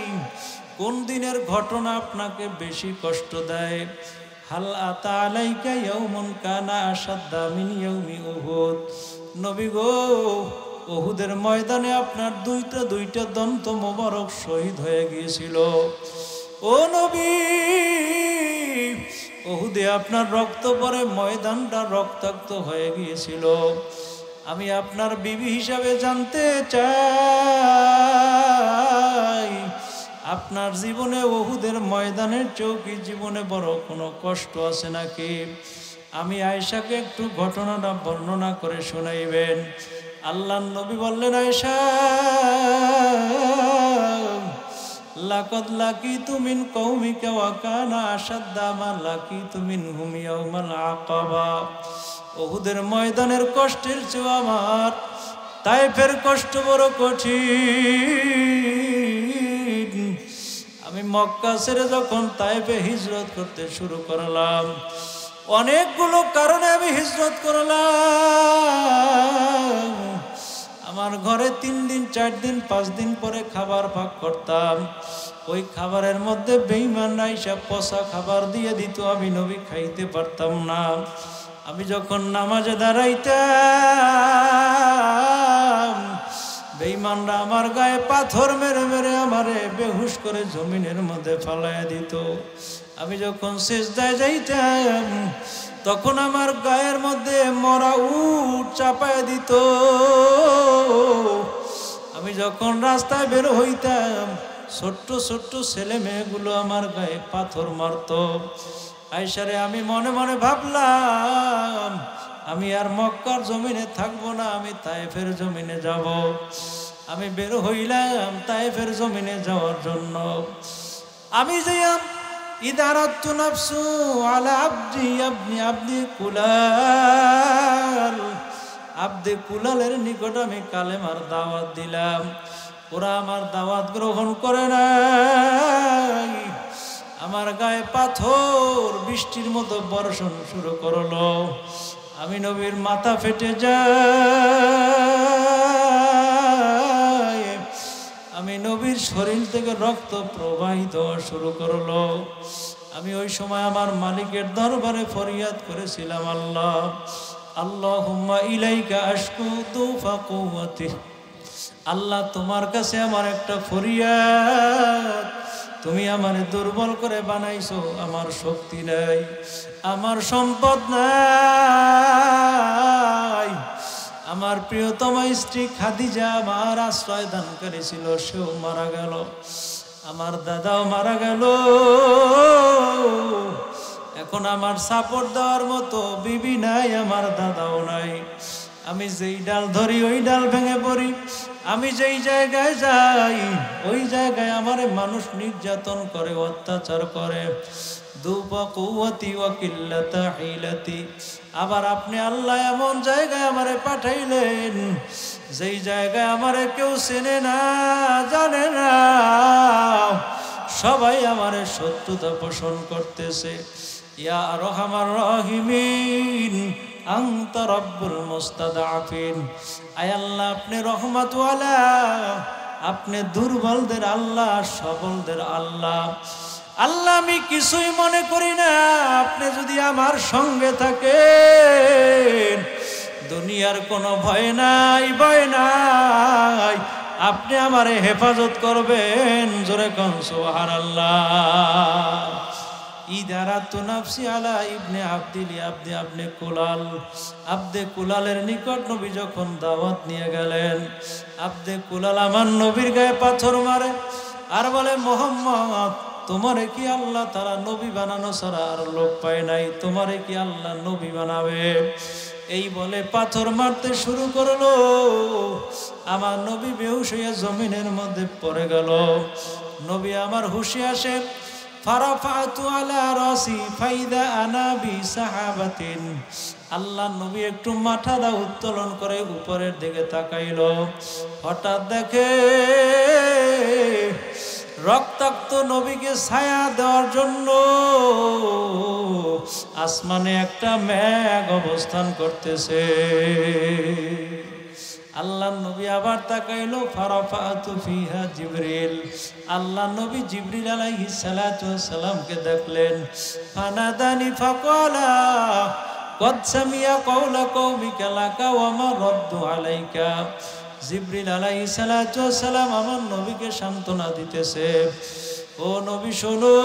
কোন দিনের ঘটনা আপনাকে বেশি কষ্ট দেয়? হাল আতা আলাইকা ইয়াউমুন কানা আশাদ্দা মিন ইয়াউমি উহুদ। নবী গো, উহুদের ময়দানে আপনার দুইটা দন্ত মোবারক শহীদ হয়ে গিয়েছিল। ও নবী, উহুদে আপনার রক্ত পরে ময়দানটা রক্তাক্ত হয়ে গিয়েছিল। আমি আপনার বিবি হিসাবে জানতে চাই, আপনার জীবনে উহুদের ময়দানের চৌকি জীবনে বড় কোনো কষ্ট আছে নাকি? আমি আয়েশাকে একটু ঘটনাটা বর্ণনা করে শোনাইবেন। আল্লাহর নবী বললেন, আয়েশা, লাকাদ লাকিতু মিন কওমিকা ওয়া কানা আশাদ্দা মা লাকিতু মিনহুম ইয়াউমাল আকাবা। উহুদের ময়দানের কষ্টের চেয়ে আমার তায়েফের কষ্ট বড় কঠিন। আমি মক্কা ছেড়ে যখন তায়েফে হিজরত করতে শুরু করলাম, অনেকগুলো কারণে আমি হিজরত করলাম। আমার ঘরে 3 দিন 4 দিন 5 দিন পরে খাবার ভাগ করতাম। ওই খাবারের মধ্যে বেঈমানরা এসে পচা খাবার দিয়ে দিত, আমি নবী খাইতে পারতাম না। আমি যখন নামাজে দাঁড়াইতাম, বেঈমানরা আমার গায়ে পাথর মেরে মেরে আমারে বেহুশ করে জমিনের মধ্যে ফালাইয়া দিত। আমি যখন সিজদায় যাইতাম, তখন আমার গায়ের মধ্যে মরা উট চাপায় দিত। আমি যখন রাস্তায় বের হইতাম, ছোট্ট ছোট্ট ছেলে মেয়েগুলো আমার গায়ে পাথর মারত। আয়েশারে আমি মনে মনে ভাবলাম, আমি আর মক্কার জমিনে থাকবো না, আমি তায়েফের জমিনে যাব। আমি বের হইলাম তায়েফের জমিনে যাওয়ার জন্য। আমি যাইয়াম, ইদারাতু নাফসু আলা আবদি আবনি আবদি কুলাল। আবদে কুলালের নিকট আমি কালেমার দাওয়াত দিলাম। ওরা আমার দাওয়াত গ্রহণ করে নাই। আমার গায়ে পাথর বৃষ্টির মতো বর্ষণ শুরু করলো। আমি নবীর মাথা ফেটে যায়, আমি নবীর শরীর থেকে রক্ত প্রবাহিত শুরু করলো। আমি ওই সময় আমার মালিকের দরবারে ফরিয়াদ করেছিলাম, আল্লাহ, আল্লাহুম্মা ইলাইকা আশকু দুফা কুওয়াতি। আল্লাহ, তোমার কাছে আমার একটা ফরিয়াদ, তুমি আমারে দুর্বল করে বানাইছো, আমার শক্তি নাই, আমার সম্পদ নাই। আমার প্রিয়তমা স্ত্রী খাদিজা আমার আশ্রয় দানকারী ছিল, সেও মারা গেল। আমার দাদাও মারা গেল। এখন আমার সাপোর্ট দেওয়ার মতো বিবি নাই, আমার দাদাও নাই। আমি যেই ডাল ধরি ওই ডাল ভেঙে পড়ি। আমি যেই জায়গায় যাই ওই জায়গায় আমারে মানুষ নির্যাতন করে, অত্যাচার করে। দুপা কুওয়াতি ওয়া কিল্লাতা হিলাতি। আবার আপনি আল্লাহ এমন জায়গায় আমারে পাঠাইলেন, যেই জায়গায় আমারে কেউ চেনে না, জানে না, সবাই আমারে শত্রুতা পোষণ করতেছে। ইয়া আরহামার রাহিমিন, আনতা রাব্বুল মুস্তাদআফিন। আয় আল্লাহ, আপনি রহমতওয়ালা, আপনি দুর্বলদের আল্লাহ, সবলদের আল্লাহ। আল্লাহ, আমি কিছুই মনে করি না, আপনি যদি আমার সঙ্গে থাকেন, দুনিয়ার কোনো ভয় নাই, ভয় নাই। আপনি আমারে হেফাজত করবেন। জোরে কোন সুবহানাল্লাহ। ইদারাতু নাফসি আলা ইবনে আব্দিল আবদে কুলাল। আবদে কুলালের নিকট নবী যখন দাওয়াত নিয়ে গেলেন, আবদে কুলাল আমার নবীর গায়ে পাথর মারে আর বলে, মোহাম্মদ, তোমারে কি আল্লাহ তারা নবী বানানো ছাড়া আর লোক পায় নাই, তোমারে কি আল্লাহ নবী বানাবে? এই বলে পাথর মারতে শুরু করলো। আমার নবী বেহুশ হয়ে জমিনের মধ্যে পড়ে গেল। নবী আমার হুশে আসে। ফারাফাতু আলা রাসি ফাইদা আনা বি সাহাবাতিন। আল্লাহ নবী একটু মাথাটা উত্তোলন করে উপরের দিকে তাকাইল, হঠাৎ দেখে রক্তাক্ত নবীকে ছায়া দেওয়ার জন্য আসমানে একটা মেঘ অবস্থান করতেছে। আল্লাহ নবী আবার তাকাইলো, ফারাফাতু ফিহা জিবরিল। আল্লাহ নবী জিবরিল আলাইহিস সালাতু ওয়াস সালামকে দেখলেন। ফানাদানি ফাকালা কদ সামিয়া কওলা কওমিকা লাকা ওয়া মা রাদ্দু আলাইকা। জিবরিল আলাইহিস সালাতু ওয়াস সালাম আমার নবীকে সান্ত্বনা দিতেছে, ও নবী শোনো,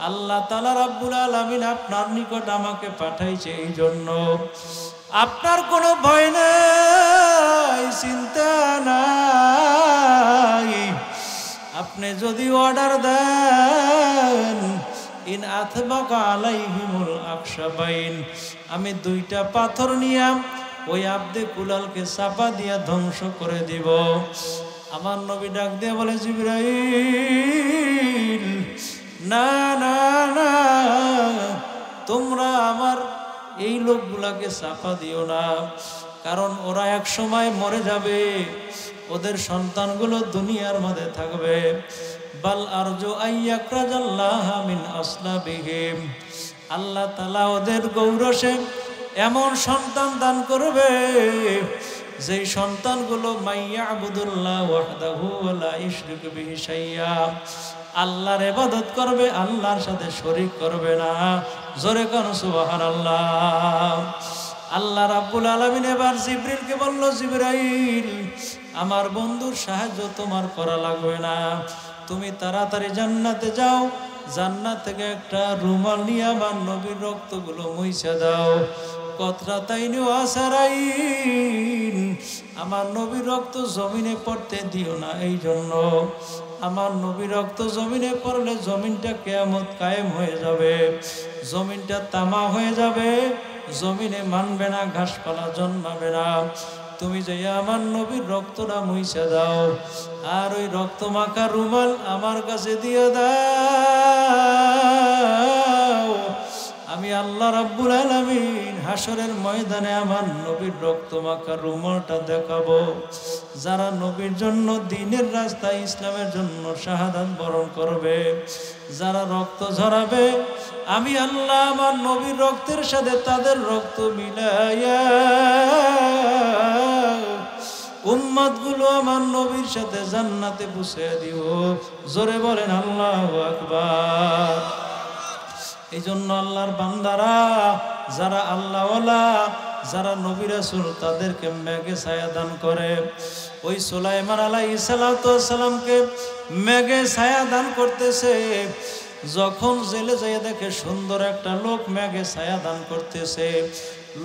আল্লাহ তাআলা রাব্বুল আলামিন আপনার নিকট আমাকে পাঠাইছে এই জন্য আপনার কোনো ভয় নাই, চিন্তা নাই। আপনি যদি অর্ডার দেন, ইন আথবাকা আলাইহিমুল আকশাবাইন, আমি দুইটা পাথর নিয়ে ওই আব্দে কুলালকে চাপা দিয়া ধ্বংস করে দিব। আমার নবী ডাক দিয়ে বলে, জিবরাইল না না না, তোমরা আমার এই লোকগুলাকে চাপা দিও না, কারণ ওরা এক সময় মরে যাবে, ওদের সন্তানগুলো দুনিয়ার মধ্যে থাকবে। বাল আরজু আইয়াকরাজাল্লাহ মিন আসলাবিহিম, আল্লাহ তাআলা ওদের গৌরসে এমন সন্তান দান করবে যেই সন্তানগুলো মাইয়াবুদুল্লাহ ওয়াহদাহু ওয়া লা ইশরিকু বিহি শাইয়্যা, আল্লাহর ইবাদত করবে, আল্লাহর সাথে শরীক করবে না। জোরে কোন সুবহানাল্লাহ। আল্লাহ রাব্বুল আলামিন এবার জিবরিলকে বলল, জিবরাইল আমার বন্ধুর সাহায্য তোমার করা লাগবে না, তুমি তাড়াতাড়ি জান্নাতে যাও, জান্নাত থেকে একটা রুমাল নিয়ে আমার নবীর রক্তগুলো মুইছা দাও। কতরাতাইনি ওয়াসারাইন, আমার নবীর রক্ত জমিনে পড়তে দিও না, এই জন্য আমার নবীর রক্ত জমিনে পড়লে জমিনটা কিয়ামত কায়েম হয়ে যাবে, জমিনটা তামা হয়ে যাবে, জমিনে মানবে না, ঘাসপালা জন্মাবে না। তুমি যে আমার নবীর রক্তটা মুইছা দাও, আর ওই রক্ত মাখা রুমাল আমার কাছে দিয়ে দাও। আমি আল্লাহ রাব্বুল আলামিন হাসরের ময়দানে আমার নবীর রক্ত মাখা রুমালটা দেখাবো। যারা নবীর জন্য দ্বীনের রাস্তায় ইসলামের জন্য শাহাদাত বরণ করবে, যারা রক্ত ঝরাবে, আমি আল্লাহ আমার নবীর রক্তের সাথে তাদের রক্ত মিলাইয়া উম্মতগুলো আমার নবীর সাথে জান্নাতে পৌঁছে দিব। জোরে বলেন আল্লাহু আকবার। এই জন্য আল্লাহর বান্দারা, যারা আল্লাহওয়ালা, যারা নবী রাসূল, তাদেরকে মেঘে ছায়া দান করে। ওই সুলাইমান আলাইহিস সালাতু ওয়াস সালামকে মেঘে ছায়া দান করতেছে। যখন জেলে যাইয়া দেখে সুন্দর একটা লোক মেঘে ছায়া দান করতেছে,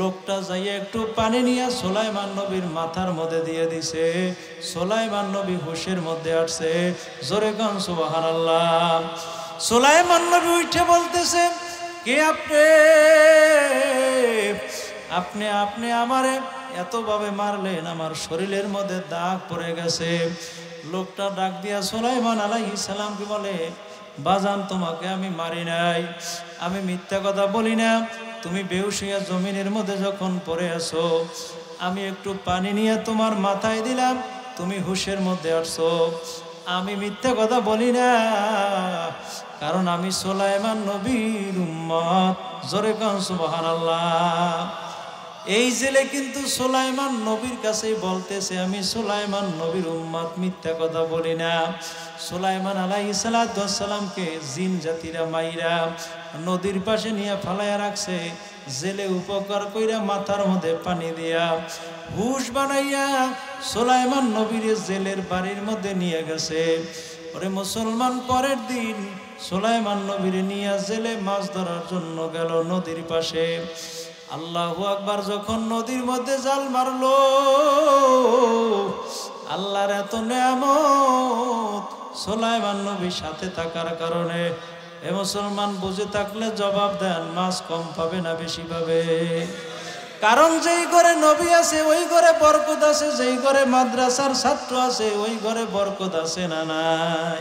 লোকটা যাইয়া একটু পানি নিয়ে সুলাইমান নবীর মাথার মধ্যে দিয়ে দিছে। সুলাইমান নবী হুশের মধ্যে আসছে। জোরে গান সুবহানাল্লাহ। সুলাইমান নবী উঠে বলতেছে, কে আপনি? আপনি আমারে এতভাবে মারলেন, আমার শরীরের মধ্যে দাগ পড়ে গেছে। লোকটা ডাক দিয়া সুলাইমান আলাইহিস সালামকে বলে, বাজান তোমাকে আমি মারি নাই, আমি মিথ্যা কথা বলি না। তুমি বেহুশ হইয়া জমিনের মধ্যে যখন পড়ে আসো, আমি একটু পানি নিয়ে তোমার মাথায় দিলাম, তুমি হুশের মধ্যে আসছো। আমি মিথ্যা কথা বলি না, কারণ আমি সুলাইমান নবীর উম্মত। জোরে কান সুবহানাল্লাহ। এই জেলে কিন্তু সুলাইমান নবীর কাছেই বলতেছে, আমি সুলাইমান নবীর উম্মত, মিথ্যা কথা বলি না। সুলাইমান আলাইহিস সালাতু ওয়াস সালামকে জিন জাতিরা মাইরা নদীর পাশে নিয়ে ফালাইয়া রাখছে। জেলে উপকার কইরা মাথার মধ্যে পানি দিয়া হুশ বানাইয়া সুলাইমান নবীর জেলের বাড়ির মধ্যে নিয়ে গেছে। ওরে মুসলমান, পরের দিন সুলাইমান নবীর নিয়ে জেলে মাছ ধরার জন্য গেল নদীর পাশে। আল্লাহু আকবার। যখন নদীর মধ্যে জাল মারলো, আল্লাহর এত নেয়ামত সুলাইমান নবীর সাথে থাকার কারণে। এ মুসলমান, বুঝে থাকলে জবাব দেন, মাছ কম পাবে না বেশি পাবে? কারণ যেই ঘরে নবী আছে ওই ঘরে বরকত আছে, যেই ঘরে মাদ্রাসার ছাত্র আছে ওই ঘরে বরকত আছে না নাই?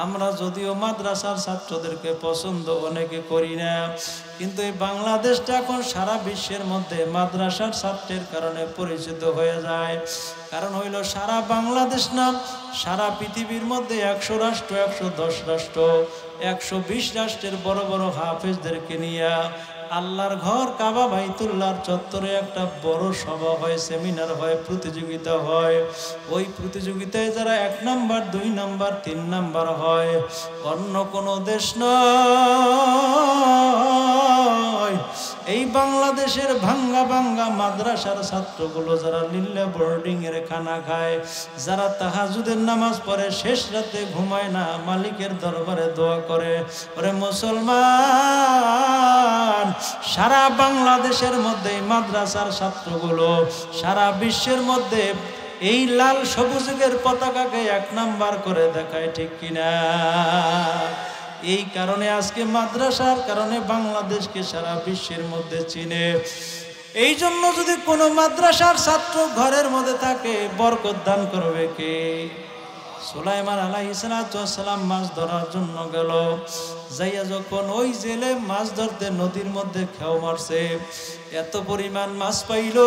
আমরা যদিও মাদ্রাসার ছাত্রদেরকে পছন্দ অনেকে করি না, কিন্তু এই বাংলাদেশটা এখন সারা বিশ্বের মধ্যে মাদ্রাসার ছাত্রের কারণে পরিচিত হয়ে যায়। কারণ হইল সারা বাংলাদেশ না, সারা পৃথিবীর মধ্যে 100 রাষ্ট্র, 110 রাষ্ট্র, 120 রাষ্ট্রের বড় বড় হাফেজদেরকে নিয়ে আল্লাহর ঘর কাবা বাইতুল্লাহর চত্বরে একটা বড় সভা হয়, সেমিনার হয়, প্রতিযোগিতা হয়। ওই প্রতিযোগিতায় যারা 1 নাম্বার, 2 নাম্বার, 3 নাম্বার হয়, অন্য কোনো দেশ নয়, এই বাংলাদেশের ভাঙ্গা ভাঙ্গা মাদ্রাসার ছাত্রগুলো যারা লিল্লা বোর্ডিং এর খানা খায়, যারা তাহাজ্জুদের নামাজ পড়ে, শেষ রাতে ঘুমায় না, মালিকের দরবারে দোয়া করে, ওরে মুসলমান, সারা বাংলাদেশের মধ্যে মাদ্রাসার ছাত্রগুলো সারা বিশ্বের মধ্যে এই লাল সবুজের পতাকাকে 1 নাম্বার করে দেখায়, ঠিক কিনা? এই কারণে আজকে মাদ্রাসার কারণে বাংলাদেশকে সারা বিশ্বের মধ্যে চিনে। এই জন্য যদি কোনো মাদ্রাসার ছাত্র ঘরের মধ্যে থাকে, বরকত দান করবে কে? সুলাইমান আলাইহিস সালাম মাছ ধরার জন্য গেল, যাইয়া যখন ওই জেলে মাছ ধরতে নদীর মধ্যে খেও মারছে, এত পরিমাণ মাছ পাইল,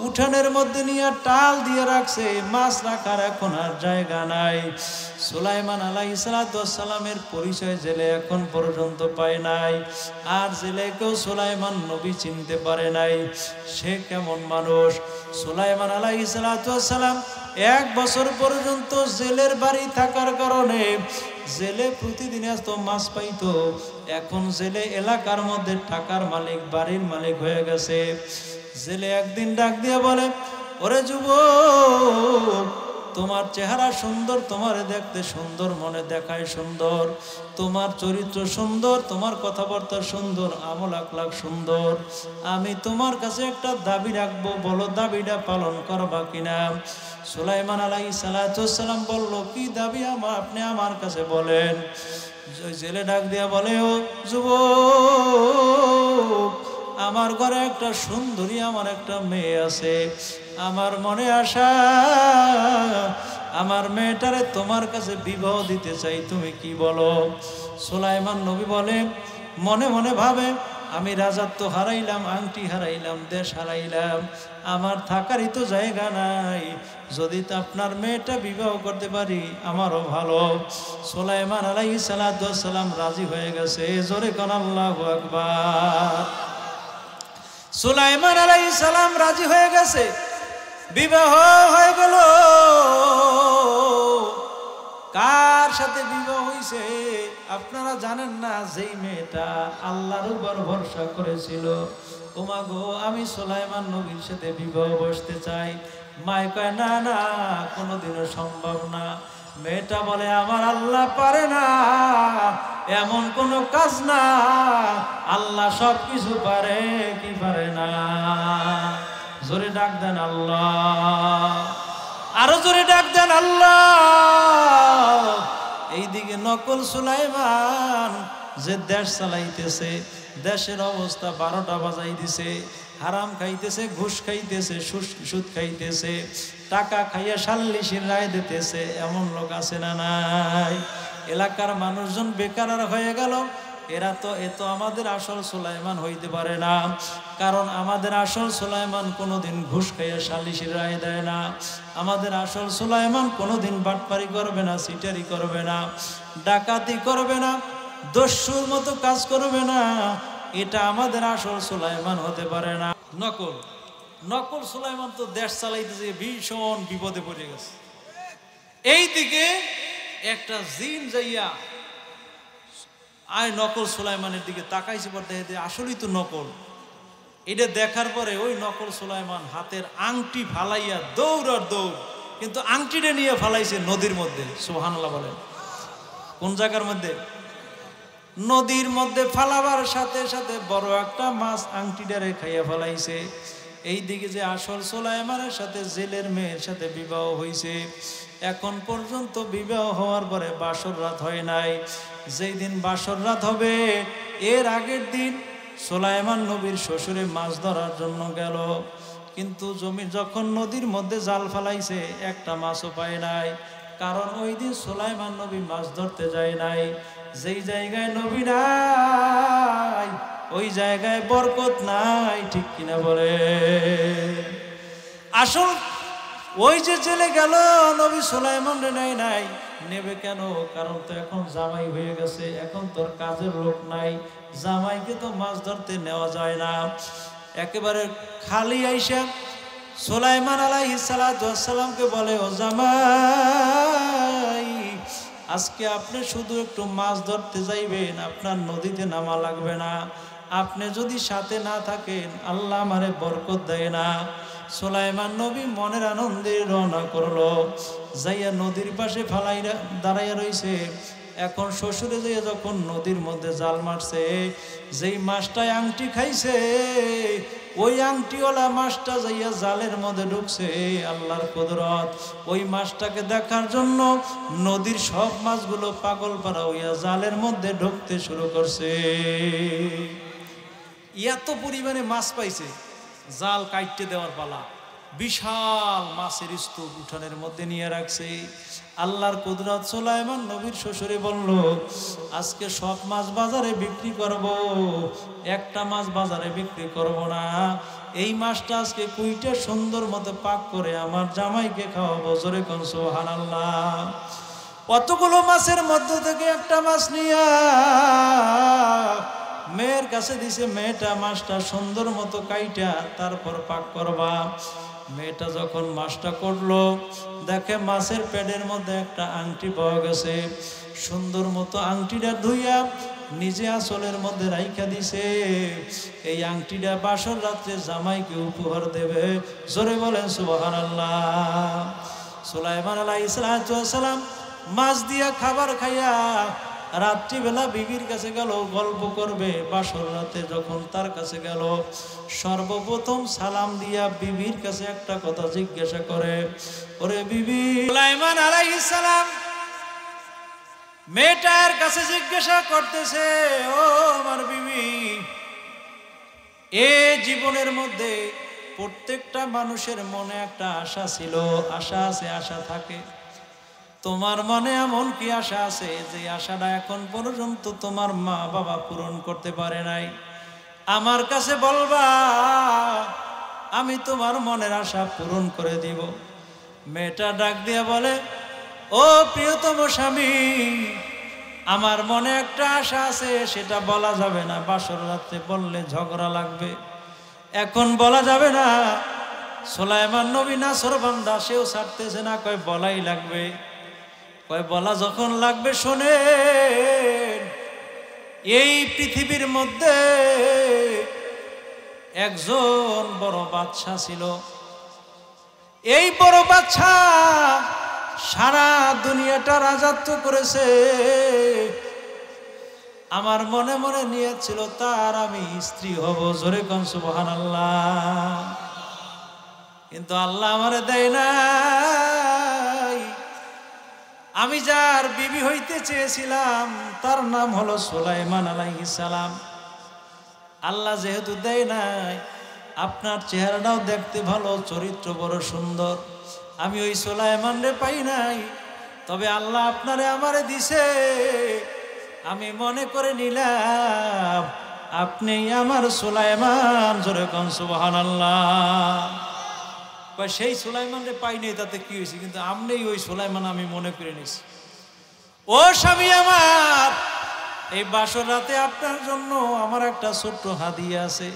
উঠানের মধ্যে নিয়ে টাল দিয়ে রাখছে, মাছ রাখার এখন আর জায়গা নাই। সুলাইমান আলাইহিস সালামের পরিচয় জেলে এখন পর্যন্ত পায় নাই, আর জেলেকেও সুলাইমান নবী চিনতে পারে নাই। সে কেমন মানুষ? সুলাইমান আলাইহিস সালাম 1 বছর পর্যন্ত জেলের বাড়ি থাকার কারণে জেলে প্রতিদিন এত মাছ পাইতো, এখন জেলে এলাকার মধ্যে টাকার মালিক, বাড়ির মালিক হয়ে গেছে। জেলে একদিন ডাক দিয়ে বলে, ওরে যুবক, তোমার চেহারা সুন্দর, তোমারে দেখতে সুন্দর, মনে দেখায় সুন্দর, তোমার চরিত্র সুন্দর, তোমার কথাবার্তা সুন্দর, আমল আখলাক সুন্দর, আমি তোমার কাছে একটা দাবি রাখবো, বলো দাবিটা পালন করবা কিনা? সুলাইমান আলাইহিস সালাম বলল, কি দাবি আপনি আমার কাছে বলেন। জেলে ডাক দিয়া বলে, ও যুবক, আমার ঘরে একটা সুন্দরী, আমার একটা মেয়ে আছে, আমার মনে আশা আমার মেয়েটারে তোমার কাছে বিবাহ দিতে চাই, তুমি কি বলো? সুলাইমান নবী বলে, মনে মনে ভাবে, আমি রাজত্ব হারাইলাম, আংটি হারাইলাম, দেশ হারাইলাম, আমার থাকারই তো জায়গা নাই, যদি আপনার মেয়েটা বিবাহ করতে পারি আমারও ভালো। সুলাইমান আলাইহিস সালাম রাজি হয়ে গেছে। জোরে কোন আল্লাহু আকবার। সুলাইমান আলাইহিস সালাম রাজি হয়ে গেছে, বিবাহ হয়ে গেল। কার সাথে বিবাহ হইছে আপনারা জানেন না? যেই মেয়েটা আল্লাহর উপর ভরসা করেছিল, ওমা গো, আমি সুলাইমান নবীর সাথে বিবাহ বসতে চাই। মায় কয়, না না, কোনোদিনও সম্ভব না। মেয়েটা বলে, আমার আল্লাহ পারে না, এমন কোনো কাজ না, আল্লাহ সব কিছু পারে, কি পারে না? জোরে ডাক দেন আল্লাহ, আরো জোরে ডাক দেন আল্লাহ। এইদিকে নকল সুলাইমান যে দেশ চালাইতেছে, দেশের অবস্থা 12টা বাজাই দিছে, হারাম খাইতেছে, ঘুষ খাইতেছে, সুদ খাইতেছে, টাকা খাইয়া সাল্লিশির রায় দিতেছে। এমন লোক আছে না নাই? এলাকার মানুষজন বেকার হয়ে গেল। এরা তো আমাদের আসল সুলাইমান হইতে পারে না, কারণ আমাদের আসল সুলাইমান কোনোদিন ঘুষ খাইয়া সালিশির রায় দেয় না। আমাদের আসল সুলাইমান কোনোদিন বাটপারি করবে না, সিটারি করবে না, ডাকাতি করবে না, দস্যুর মতো কাজ করবে না। এটা আমাদের আসল সুলাইমান হতে পারে না। নকল সুলাইমান তো দেশ চালাইতেছে, ভীষণ বিপদে পড়ে গেছে। এইদিকে একটা জিন যাইয়া নকল সুলাইমানের দিকে তাকাইছে, পর দেখে আসলেই তো নকল। এটা দেখার পরে ওই নকল সুলাইমান হাতের আংটি ফালাইয়া দৌড় আর দৌড়, কিন্তু আংটিটা নিয়ে ফালাইছে নদীর মধ্যে। সুবহানাল্লাহ বলেন। কোন জায়গার মধ্যে? নদীর মধ্যে ফালাবার সাথে সাথে বড় একটা মাছ আংটিটারে খাইয়া ফেলাইছে। এই দিকে যে আসল সুলাইমানের সাথে জেলের মেয়ের সাথে বিবাহ হয়েছে, এখন পর্যন্ত বিবাহ হওয়ার পরে বাসর রাত হয় নাই। যেই দিন বাসর রাত হবে এর আগের দিন সুলাইমান নবীর শ্বশুরে মাছ ধরার জন্য গেল, কিন্তু যখন নদীর মধ্যে জাল ফেলাইছে একটা মাছও পায় নাই। কারণ ওই দিন সুলাইমান নবী মাছ ধরতে যায় নাই। যেই জায়গায় নবী নাই ওই জায়গায় বরকত নাই, ঠিক কিনা বলে? আসল ওই যে জেলে গেল, নবী সুলাইমান রে নাই নেবে কেন? কারণ তো এখন জামাই হয়ে গেছে, এখন তোর কাজের লোক নাই, জামাইকে তো মাছ ধরতে নেওয়া যায় না। একেবারে খালি আইসা সুলাইমান আলাইহিস সালাতু ওয়াস সালামকে বলে, ও জামাই, আজকে আপনি শুধু একটু মাছ ধরতে যাইবেন, আপনার নদীতে নামা লাগবে না। আপনি যদি সাথে না থাকেন আল্লাহ আমারে বরকত দেয় না। সুলাইমান নবী মনের আনন্দে রওনা করলো, যাইয়া নদীর পাশে ফালাইয়া দাঁড়াইয়া রইছে। এখন শ্বশুরে যাইয়া যখন নদীর মধ্যে জাল মারছে, যেই মাছটায় আংটি খাইছে ওই আংটিওয়ালা মাছটা যাইয়া জালের মধ্যে ঢুকছে। আল্লাহর কুদরত, ওই মাছটাকে দেখার জন্য নদীর সব মাছগুলো পাগল পারা হইয়া জালের মধ্যে ঢুকতে শুরু করছে। এত পরিমাণে মাছ পাইছে, জাল কাটতে দেওয়ার পালা। বিশাল মাছের স্তূপ উঠানের মধ্যে নিয়ে রাখছে। আল্লাহর কুদরত, সুলাইমান নবীর শ্বশুরে বলল, আজকে সব মাছ বাজারে বিক্রি করব, একটা মাছ বাজারে বিক্রি করব না। এই মাছটা আজকে কুইটা সুন্দর মতো পাক করে আমার জামাইকে খাওয়াবো। জোরে কোন সুবহানাল্লাহ। কতগুলো মাছের মধ্য থেকে একটা মাছ নিয়ে মেয়ের কাছে দিছে। মেয়েটা মাছটা সুন্দর মতো কাইটা তারপর পাক করবা। মেয়েটা যখন মাছটা করলো, দেখে মাছের পেটের মধ্যে একটা আংটি পাওয়া গেছে। সুন্দর মতো আংটিটা ধুইয়া নিজে আঁচলের মধ্যে রাইখা দিছে। এই আংটিটা বাসর রাত্রে জামাইকে উপহার দেবে। জোরে বলেন সুবহানাল্লাহ। সুলাইমান আলাইহিস সালাম মাছ দিয়া খাবার খাইয়া রাত্রিবেলা বিবির কাছে গেল, গল্প করবে। বাসর রাতে যখন তার কাছে গেল, সর্বপ্রথম সালাম দিয়া বিবির কাছে একটা কথা জিজ্ঞাসা করে, ওরে বিবি। সুলাইমান আলাইহিস সালাম মেয়েটার কাছে জিজ্ঞাসা করতেছে, ও আমার বিবি, এ জীবনের মধ্যে প্রত্যেকটা মানুষের মনে একটা আশা ছিল, আশা আছে, আশা থাকে। তোমার মনে এমন কি আশা আছে যে আশাটা এখন পর্যন্ত তোমার মা বাবা পূরণ করতে পারে নাই? আমার কাছে বলবা, আমি তোমার মনের আশা পূরণ করে দিব। মেয়েটা ডাক দিয়া বলে, ও প্রিয়তম স্বামী, আমার মনে একটা আশা আছে, সেটা বলা যাবে না। বাসর রাতে বললে ঝগড়া লাগবে, এখন বলা যাবে না। সুলাইমান নবী নাছরবান্দা, সেও ছাড়তেছে না, কয় বলাই লাগবে। কয় বলা যখন লাগবে, শোনেন, এই পৃথিবীর মধ্যে একজন বড় বাদশা ছিল। এই বড় বাদশা সারা দুনিয়াটা রাজত্ব করেছে। আমার মনে মনে নিয়ত ছিল তার আমি স্ত্রী হব। জোরে কোন সুবহানাল্লাহ। কিন্তু আল্লাহ আমারে দেয় নাই। আমি যার বিবি হইতে চেয়েছিলাম তার নাম হলো সুলাইমান আলাইহিস সালাম। আল্লাহ যেহেতু দেয় নাই, আপনার চেহারাটাও দেখতে ভালো, চরিত্র বড় সুন্দর, আমি ওই সুলাইমান রে পাই নাই। তবে আল্লাহ আপনারে আমারে দিছে, আমি মনে করে নিলাম আপনি আমার সুলাইমান। জোরে কোন সুবহানাল্লাহ। সেই সুলাইমান রে পাই নাই তাতে কি হয়েছে, কিন্তু আপনি ওই সুলাইমান আমি মনে করে নিছি। ও স্বামী আমার, এই বাসর রাতে আপনার জন্য আমার একটা ছোট্ট হাদিয়া আছে।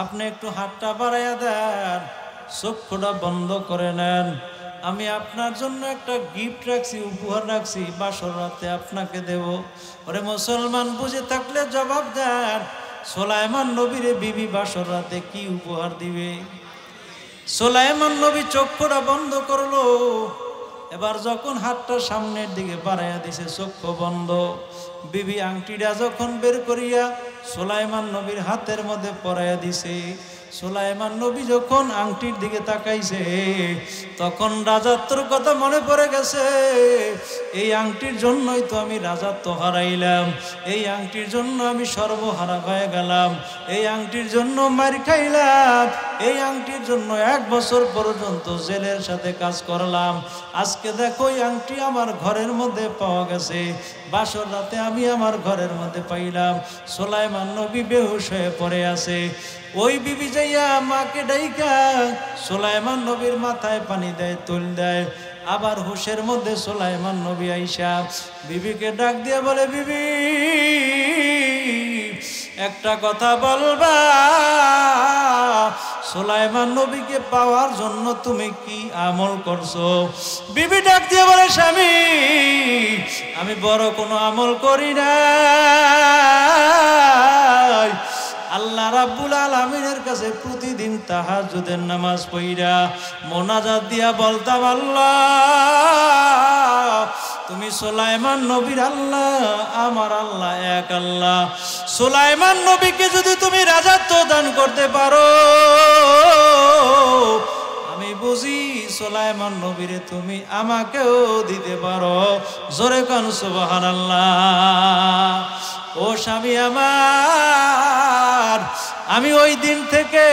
আপনি একটু হাতটা বাড়াইয়া দেন, চক্ষুটা বন্ধ করে নেন। আমি আপনার জন্য একটা গিফট রাখছি, উপহার রাখছি, বাসর রাতে আপনাকে দেব। ওরে মুসলমান, বুঝে থাকলে জবাব দেন, সুলাইমান নবীরে বিবি বাসর রাতে কি উপহার দিবে? সুলাইমান নবী চক্ষুটা বন্ধ করলো। এবার যখন হাতটা সামনের দিকে বাড়াইয়া দিছে, চক্ষু বন্ধ। বিবি আংটিটা যখন বের করিয়া সুলাইমান নবীর হাতের মধ্যে পরাইয়া দিছে, সুলাইমান নবী যখন আংটির দিকে তাকাইছে তখন রাজত্বর কথা মনে পড়ে গেছে। এই আংটির জন্যই তো আমি রাজত্ব হারাইলাম, এই আংটির জন্য আমি সর্বহারা হয়ে গেলাম, এই আংটির জন্য মার খাইলাম, এই আংটির জন্য 1 বছর পর্যন্ত জেলের সাথে কাজ করলাম। আজকে দেখো এই আংটি আমার ঘরের মধ্যে পাওয়া গেছে, বাসর রাতে আমি আমার ঘরের মধ্যে পাইলাম। সুলাইমান নবী বেহুশ হয়ে পড়ে আছে। ওই বিবি যাইয়া মাকে ডাইকা সুলাইমান নবীর মাথায় পানি দেয়, তুল দেয়। আবার হুশের মধ্যে সুলাইমান নবী আইসা বিবিকে ডাক দিয়ে বলে, বিবি একটা কথা বলবা, সুলাইমান নবীকে পাওয়ার জন্য তুমি কি আমল করছো? বিবি ডাক দিয়ে বলে, স্বামী আমি বড় কোনো আমল করি না, আল্লাহ রাব্বুল আলামিনের কাছে প্রতিদিন তাহাজ্জুদের নামাজ পড়া মোনাজাত দিয়া বলতাম, আল্লাহ তুমি সুলাইমান নবীর আল্লাহ, আমার আল্লাহ এক আল্লাহ। সুলাইমান নবীকে যদি তুমি রাজত্ব দান করতে পারো, আমি বুঝি সুলাইমান নবীরে তুমি আমাকেও দিতে পারো। জোরে কান সুবহানাল্লাহ। ও স্বামী আমার, আমি ওই দিন থেকে,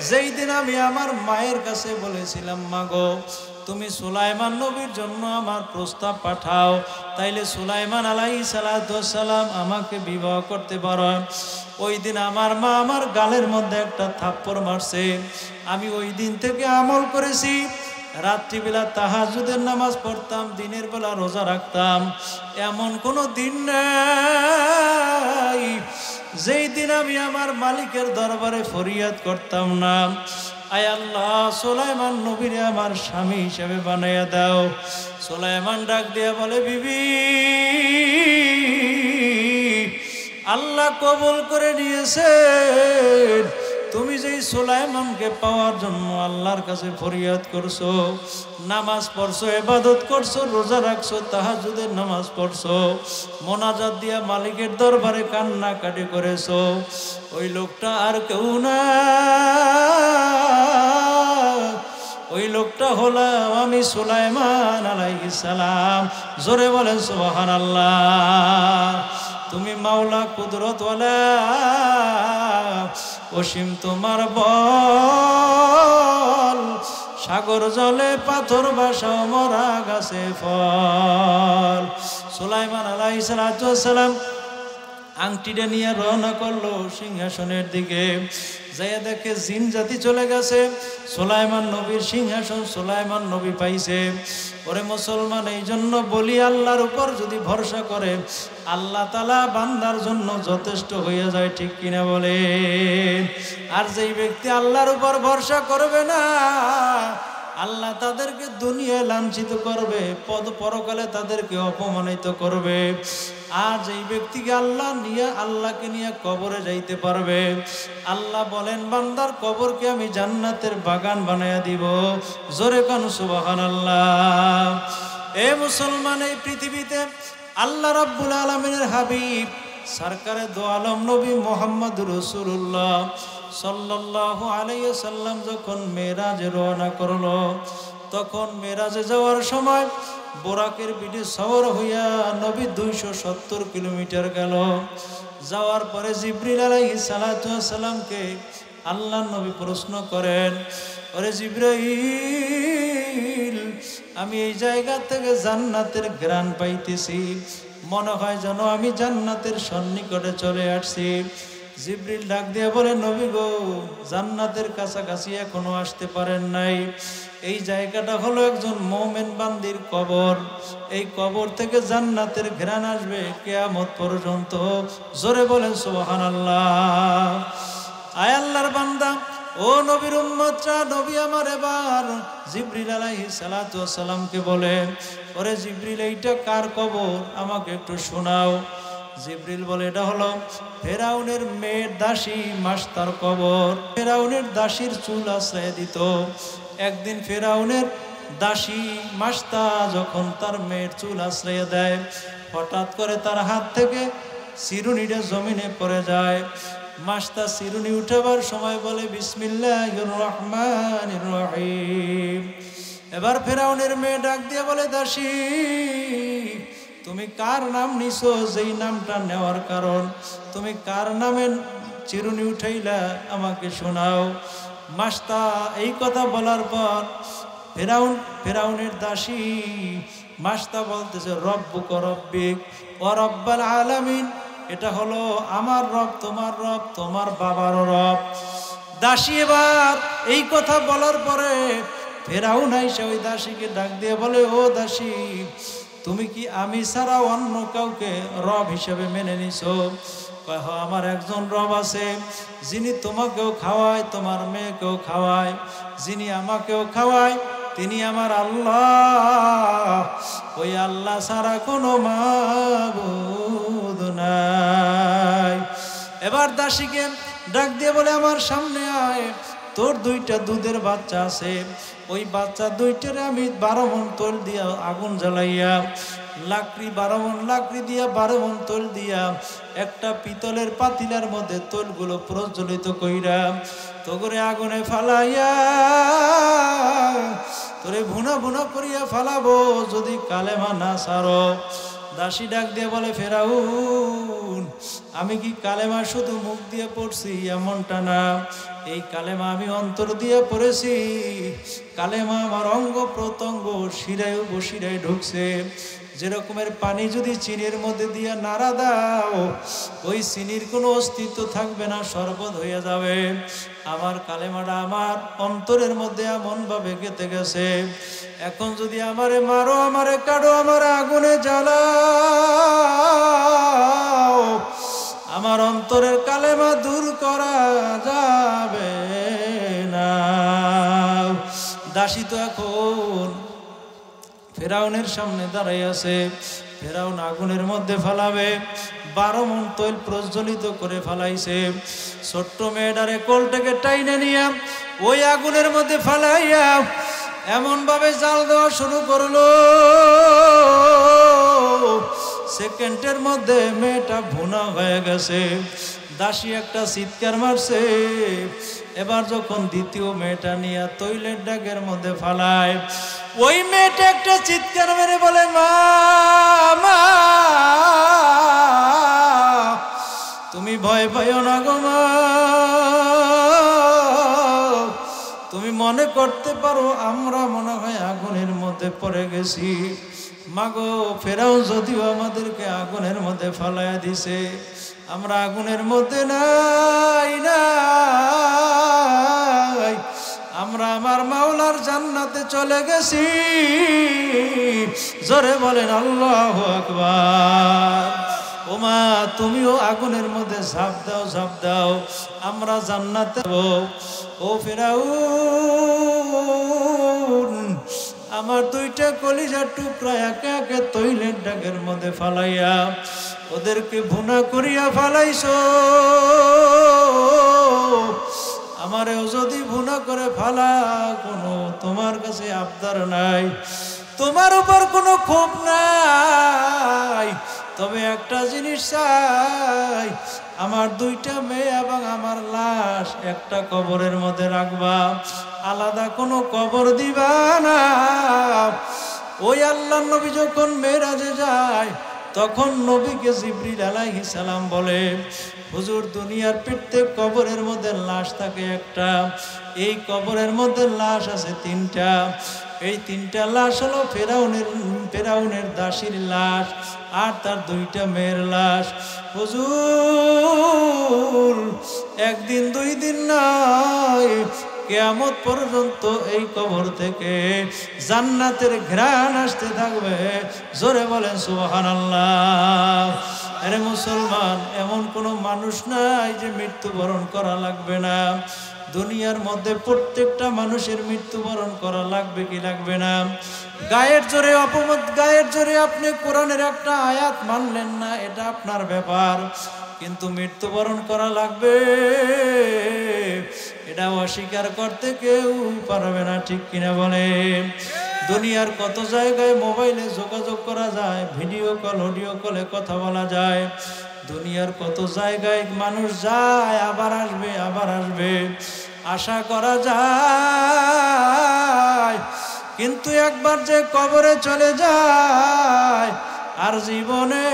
যেই দিন আমি আমার মায়ের কাছে বলেছিলাম, মাগো তুমি সুলাইমান নবীর জন্য আমার প্রস্তাব পাঠাও, তাইলে সুলাইমান আলাইহিস সালাম আমাকে বিবাহ করতে পারো, ওই দিন আমার মা আমার গালের মধ্যে একটা থাপ্পড় মারছে। আমি ওই দিন থেকে আমল করেছি, রাত্রিবেলা তাহাজ্জুদের নামাজ পড়তাম, দিনের বেলা রোজা রাখতাম। এমন কোনো দিন নাই যেই দিন আমি আমার মালিকের দরবারে ফরিয়াদ করতাম না, আয় আল্লাহ সুলাইমান নবীরে আমার স্বামী হিসেবে বানাইয়া দাও। সুলাইমান ডাক দিয়া বলে, বিবি আল্লাহ কবুল করে নিয়েছেন, তুমি যেই সুলাইমানকে পাওয়ার জন্য আল্লাহর কাছে ফরিয়াদ করছো, নামাজ পড়ছো, ইবাদত করছো, রোজা রাখছো, তাহাজ্জুদের নামাজ পড়ছো, মোনাজাত দিয়া মালিকের দরবারে কান্নাকাটি করেছো, ওই লোকটা আর কেউ না, ওই লোকটা হলাম আমি সুলাইমান আলাইহিস সালাম। জোরে বলেন সুবহানাল্লাহ। তুমি মাওলা কুদরতওয়ালা, অসীম তোমার বল, সাগর জলে পাথর বাসাও, মরা গাছে ফল। সুলাইমান আলাইহিস সালাম আংটিটা নিয়ে রওনা করলো সিংহাসনের দিকে। যাইয়া দেখে জিন জাতি চলে গেছে, সুলাইমান নবীর সিংহাসন সুলাইমান নবী পাইছে। ওরে মুসলমান, এই জন্য বলি আল্লাহর উপর যদি ভরসা করে আল্লাহ তাআলা বান্দার জন্য যথেষ্ট হয়ে যায়, ঠিক কিনা বলে? আর যেই ব্যক্তি আল্লাহর উপর ভরসা করবে না, আল্লাহ তাদেরকে দুনিয়ায় লাঞ্ছিত করবে, পরকালে তাদেরকে অপমানিত করবে। আর যেই ব্যক্তিকে আল্লাহকে নিয়ে কবরে যাইতে পারবে, আল্লাহ বলেন বান্দার কবরকে আমি জান্নাতের বাগান বানায়া দিব। জোরে কান সুবহানাল্লাহ। এ মুসলমান, এই পৃথিবীতে আল্লাহ রাব্বুল আলামিনের হাবিব সরকারে দো আলম নবী মুহাম্মদ রাসূলুল্লাহ সাল্লাল্লাহু আলাইহি সাল্লাম যখন মেরাজে রওনা করলো, তখন মেরাজে যাওয়ার সময় বোরাকের পিঠে সওয়ার হইয়া নবী 270 কিলোমিটার গেল। যাওয়ার পরে জিবরিল আলাইহিস সালাতু ওয়াস সালামকে আল্লাহ নবী প্রশ্ন করেন, ওরে জিবরাইল, আমি এই জায়গা থেকে জান্নাতের ঘ্রাণ পাইতেছি, মনে হয় যেন আমি জান্নাতের সন্নিকটে চলে আসছি। জিবরিল ডাক দিয়ে বলে, নবী গো, জান্নাতের কাছাকাছি এখনো আসতে পারেন নাই। এই জায়গাটা হলো একজন মুমিন বান্দির কবর, এই কবর থেকে জান্নাতের ঘ্রাণ আসবে কিয়ামত পর্যন্ত। জোরে বলেন সুবহানাল্লাহ। আয় আল্লাহর বান্দা, ও নবীর উম্মতরা, নবী আমার এবার জিবরিল আলাইহিস সালাতু ওয়াস সালামকে বলে, ওরে জিবরিল, এইটা কার কবর আমাকে একটু শোনাও। জিবরিল বলে, এটা হলো ফেরাউনের মেয়ের দাসী মাস্তার কবর। ফেরাউনের দাসীর চুল আশ্রয় দিত। একদিন ফেরাউনের দাসী মাস্তা যখন তার মেয়ের চুল আশ্রয় দেয়, হঠাৎ করে তার হাত থেকে চিরুনিটা জমিনে পড়ে যায়। মাস্তা চিরুনি উঠাবার সময় বলে বিসমিল্লাহির রহমানির রহিম। এবার ফেরাউনের মেয়ে ডাক দিয়ে বলে দাসী তুমি কার নাম নিছো, যেই নামটা নেওয়ার কারণ, তুমি কার নামে চিরুনি উঠাইলা আমাকে শোনাও। মাস্তা এই কথা বলার পর ফেরাউনের দাসী মাস্তা বলতেছে রব্বুক রব্বিক ওয়া রব্বাল আলামিন, এটা হলো আমার রব, তোমার রব, তোমার বাবারও রব। দাসী এবার এই কথা বলার পরে ফেরাউন আইসা ওই দাসীকে ডাক দিয়ে বলে ও দাসী তুমি কি আমি ছাড়া অন্য কাউকে রব হিসেবে মেনে নিছো? কয় আমার একজন রব আছে, যিনি তোমাকেও খাওয়ায়, তোমার মেয়েকেও খাওয়ায়, যিনি আমাকেও খাওয়ায়, তিনি আমার আল্লাহ। ওই আল্লাহ ছাড়া কোনো মাবুদ নাই। এবার দাসীকে ডাক দিয়ে বলে আমার সামনে আয়, তোর দুইটা দুধের বাচ্চা আছে, ওই বাচ্চা দুইটারে আমি 12 মণ তৈল দিয়া আগুন জ্বালাইয়া লাকড়ি 12 মণ লাকড়ি দিয়া 12 মণ তৈল দিয়া একটা পিতলের পাতিলার মধ্যে তৈলগুলো প্রজ্বলিত কইরা তোরে আগুনে ফালাইয়া তোরে ভুনা ভুনা করিয়া ফালাবো যদি কালেমা না ছাড়ো। দাসী ডাক দিয়ে বলে ফেরাউন আমি কি কালেমা শুধু মুখ দিয়ে পড়ছি এমনটা না, এই কালেমা আমি অন্তর দিয়ে পড়েছি। কালেমা আমার অঙ্গ প্রত্যঙ্গ শিরায় উপশিরায় ঢুকছে। যেরকমের পানি যদি চিনির মধ্যে দিয়ে নাড়া দাও ওই চিনির কোনো অস্তিত্ব থাকবে না, শরবত হয়ে যাবে। আমার কালেমাটা আমার অন্তরের মধ্যে এমনভাবে গেঁথে গেছে, এখন যদি আমারে মারো, আমারে কাটো, আমারে আগুনে জ্বালাও, আমার অন্তরের কালেমা দূর করা যাবে না। দাসী তো এখন ফেরাউনের সামনে দাঁড়াই আছে, ফেরাউন আগুনের মধ্যে ফালাবে, 12 মণ তৈল প্রজ্বলিত করে ফালাইছে। ছোট্ট মেয়েটারে কোলটাকে টাইনে নিয়ে ওই আগুনের মধ্যে ফালাইয়া এমন ভাবে জাল দেওয়া শুরু করলো, সেকেন্ডের মধ্যে মেয়েটা ভুনা হয়ে গেছে। দাসী একটা চিৎকার মারছে। এবার যখন দ্বিতীয় মেয়েটা নিয়ে তৈলের ডাগের মধ্যে ফালায়, ওই মেয়েটা একটা চিৎকার মেরে বলে মা মা, তুমি ভয় পাইও না গো মা, তুমি মনে করতে পারো আমরা মনে হয় আগুনের মধ্যে পড়ে গেছি। মাগো ফেরাউন যদিও আমাদেরকে আগুনের মধ্যে ফালাইয়া দিছে, আমরা আগুনের মধ্যে নাই নাই, আমরা আমার মাওলার জান্নাতে চলে গেছি। জোরে বলেন আল্লাহু আকবার। ও মা তুমিও আগুনের মধ্যে ঝাঁপ দাও, ঝাঁপ দাও, আমরা জান্নাতে যাব। ও ফেরাউন আমার দুইটা কলিজার টুকরা একে একে তৈলের ডাগের মধ্যে ফালাইয়া ওদেরকে ভুনা করিয়া ফালাইছো, আমারেও যদি ভুনা করে ফালা কোনো তোমার কাছে আবদার নাই, তোমার উপর কোনো ক্ষোভ নাই, তবে একটা জিনিস চাই, আমার দুইটা মেয়ে এবং আমার লাশ একটা কবরের মধ্যে রাখবা, আলাদা কোনো কবর দিবা না। ওই আল্লাহর নবী যখন মেরাজে যায় তখন নবীকে জিবরিল আলাইহিস সালাম বলে হুজুর দুনিয়ার প্রত্যেক কবরের মধ্যে লাশ থাকে একটা, এই কবরের মধ্যে লাশ আছে 3টা, এই 3টা লাশ হলো ফেরাউনের দাসীর লাশ আর তার 2টা মেয়ের লাশ। হুজুর একদিন 2 দিন নয়, কিয়ামত পর্যন্ত এই কবর থেকে জান্নাতের ঘ্রাণ আসতে থাকবে। জোরে বলেন সুবহানাল্লাহ। আরে মুসলমান, এমন কোনো মানুষ নাই যে মৃত্যুবরণ করা লাগবে না। দুনিয়ার মধ্যে প্রত্যেকটা মানুষের মৃত্যুবরণ করা লাগবে কি লাগবে না? গায়ের জোরে গায়ের জোরে আপনি কোরআনের একটা আয়াত মানলেন না, এটা আপনার ব্যাপার, কিন্তু মৃত্যুবরণ করা লাগবে এটা অস্বীকার করতে কেউ পারবে না, ঠিক কিনা বলেন? দুনিয়ার কত জায়গায় মোবাইলে যোগাযোগ করা যায়, ভিডিও কল অডিও কলে কথা বলা যায়। দুনিয়ার কত জায়গায় মানুষ যায়, আবার আসবে আবার আসবে, আশা করা যায়। কিন্তু একবার যে কবরে চলে যায় আর জীবনে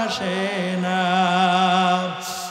আসে না।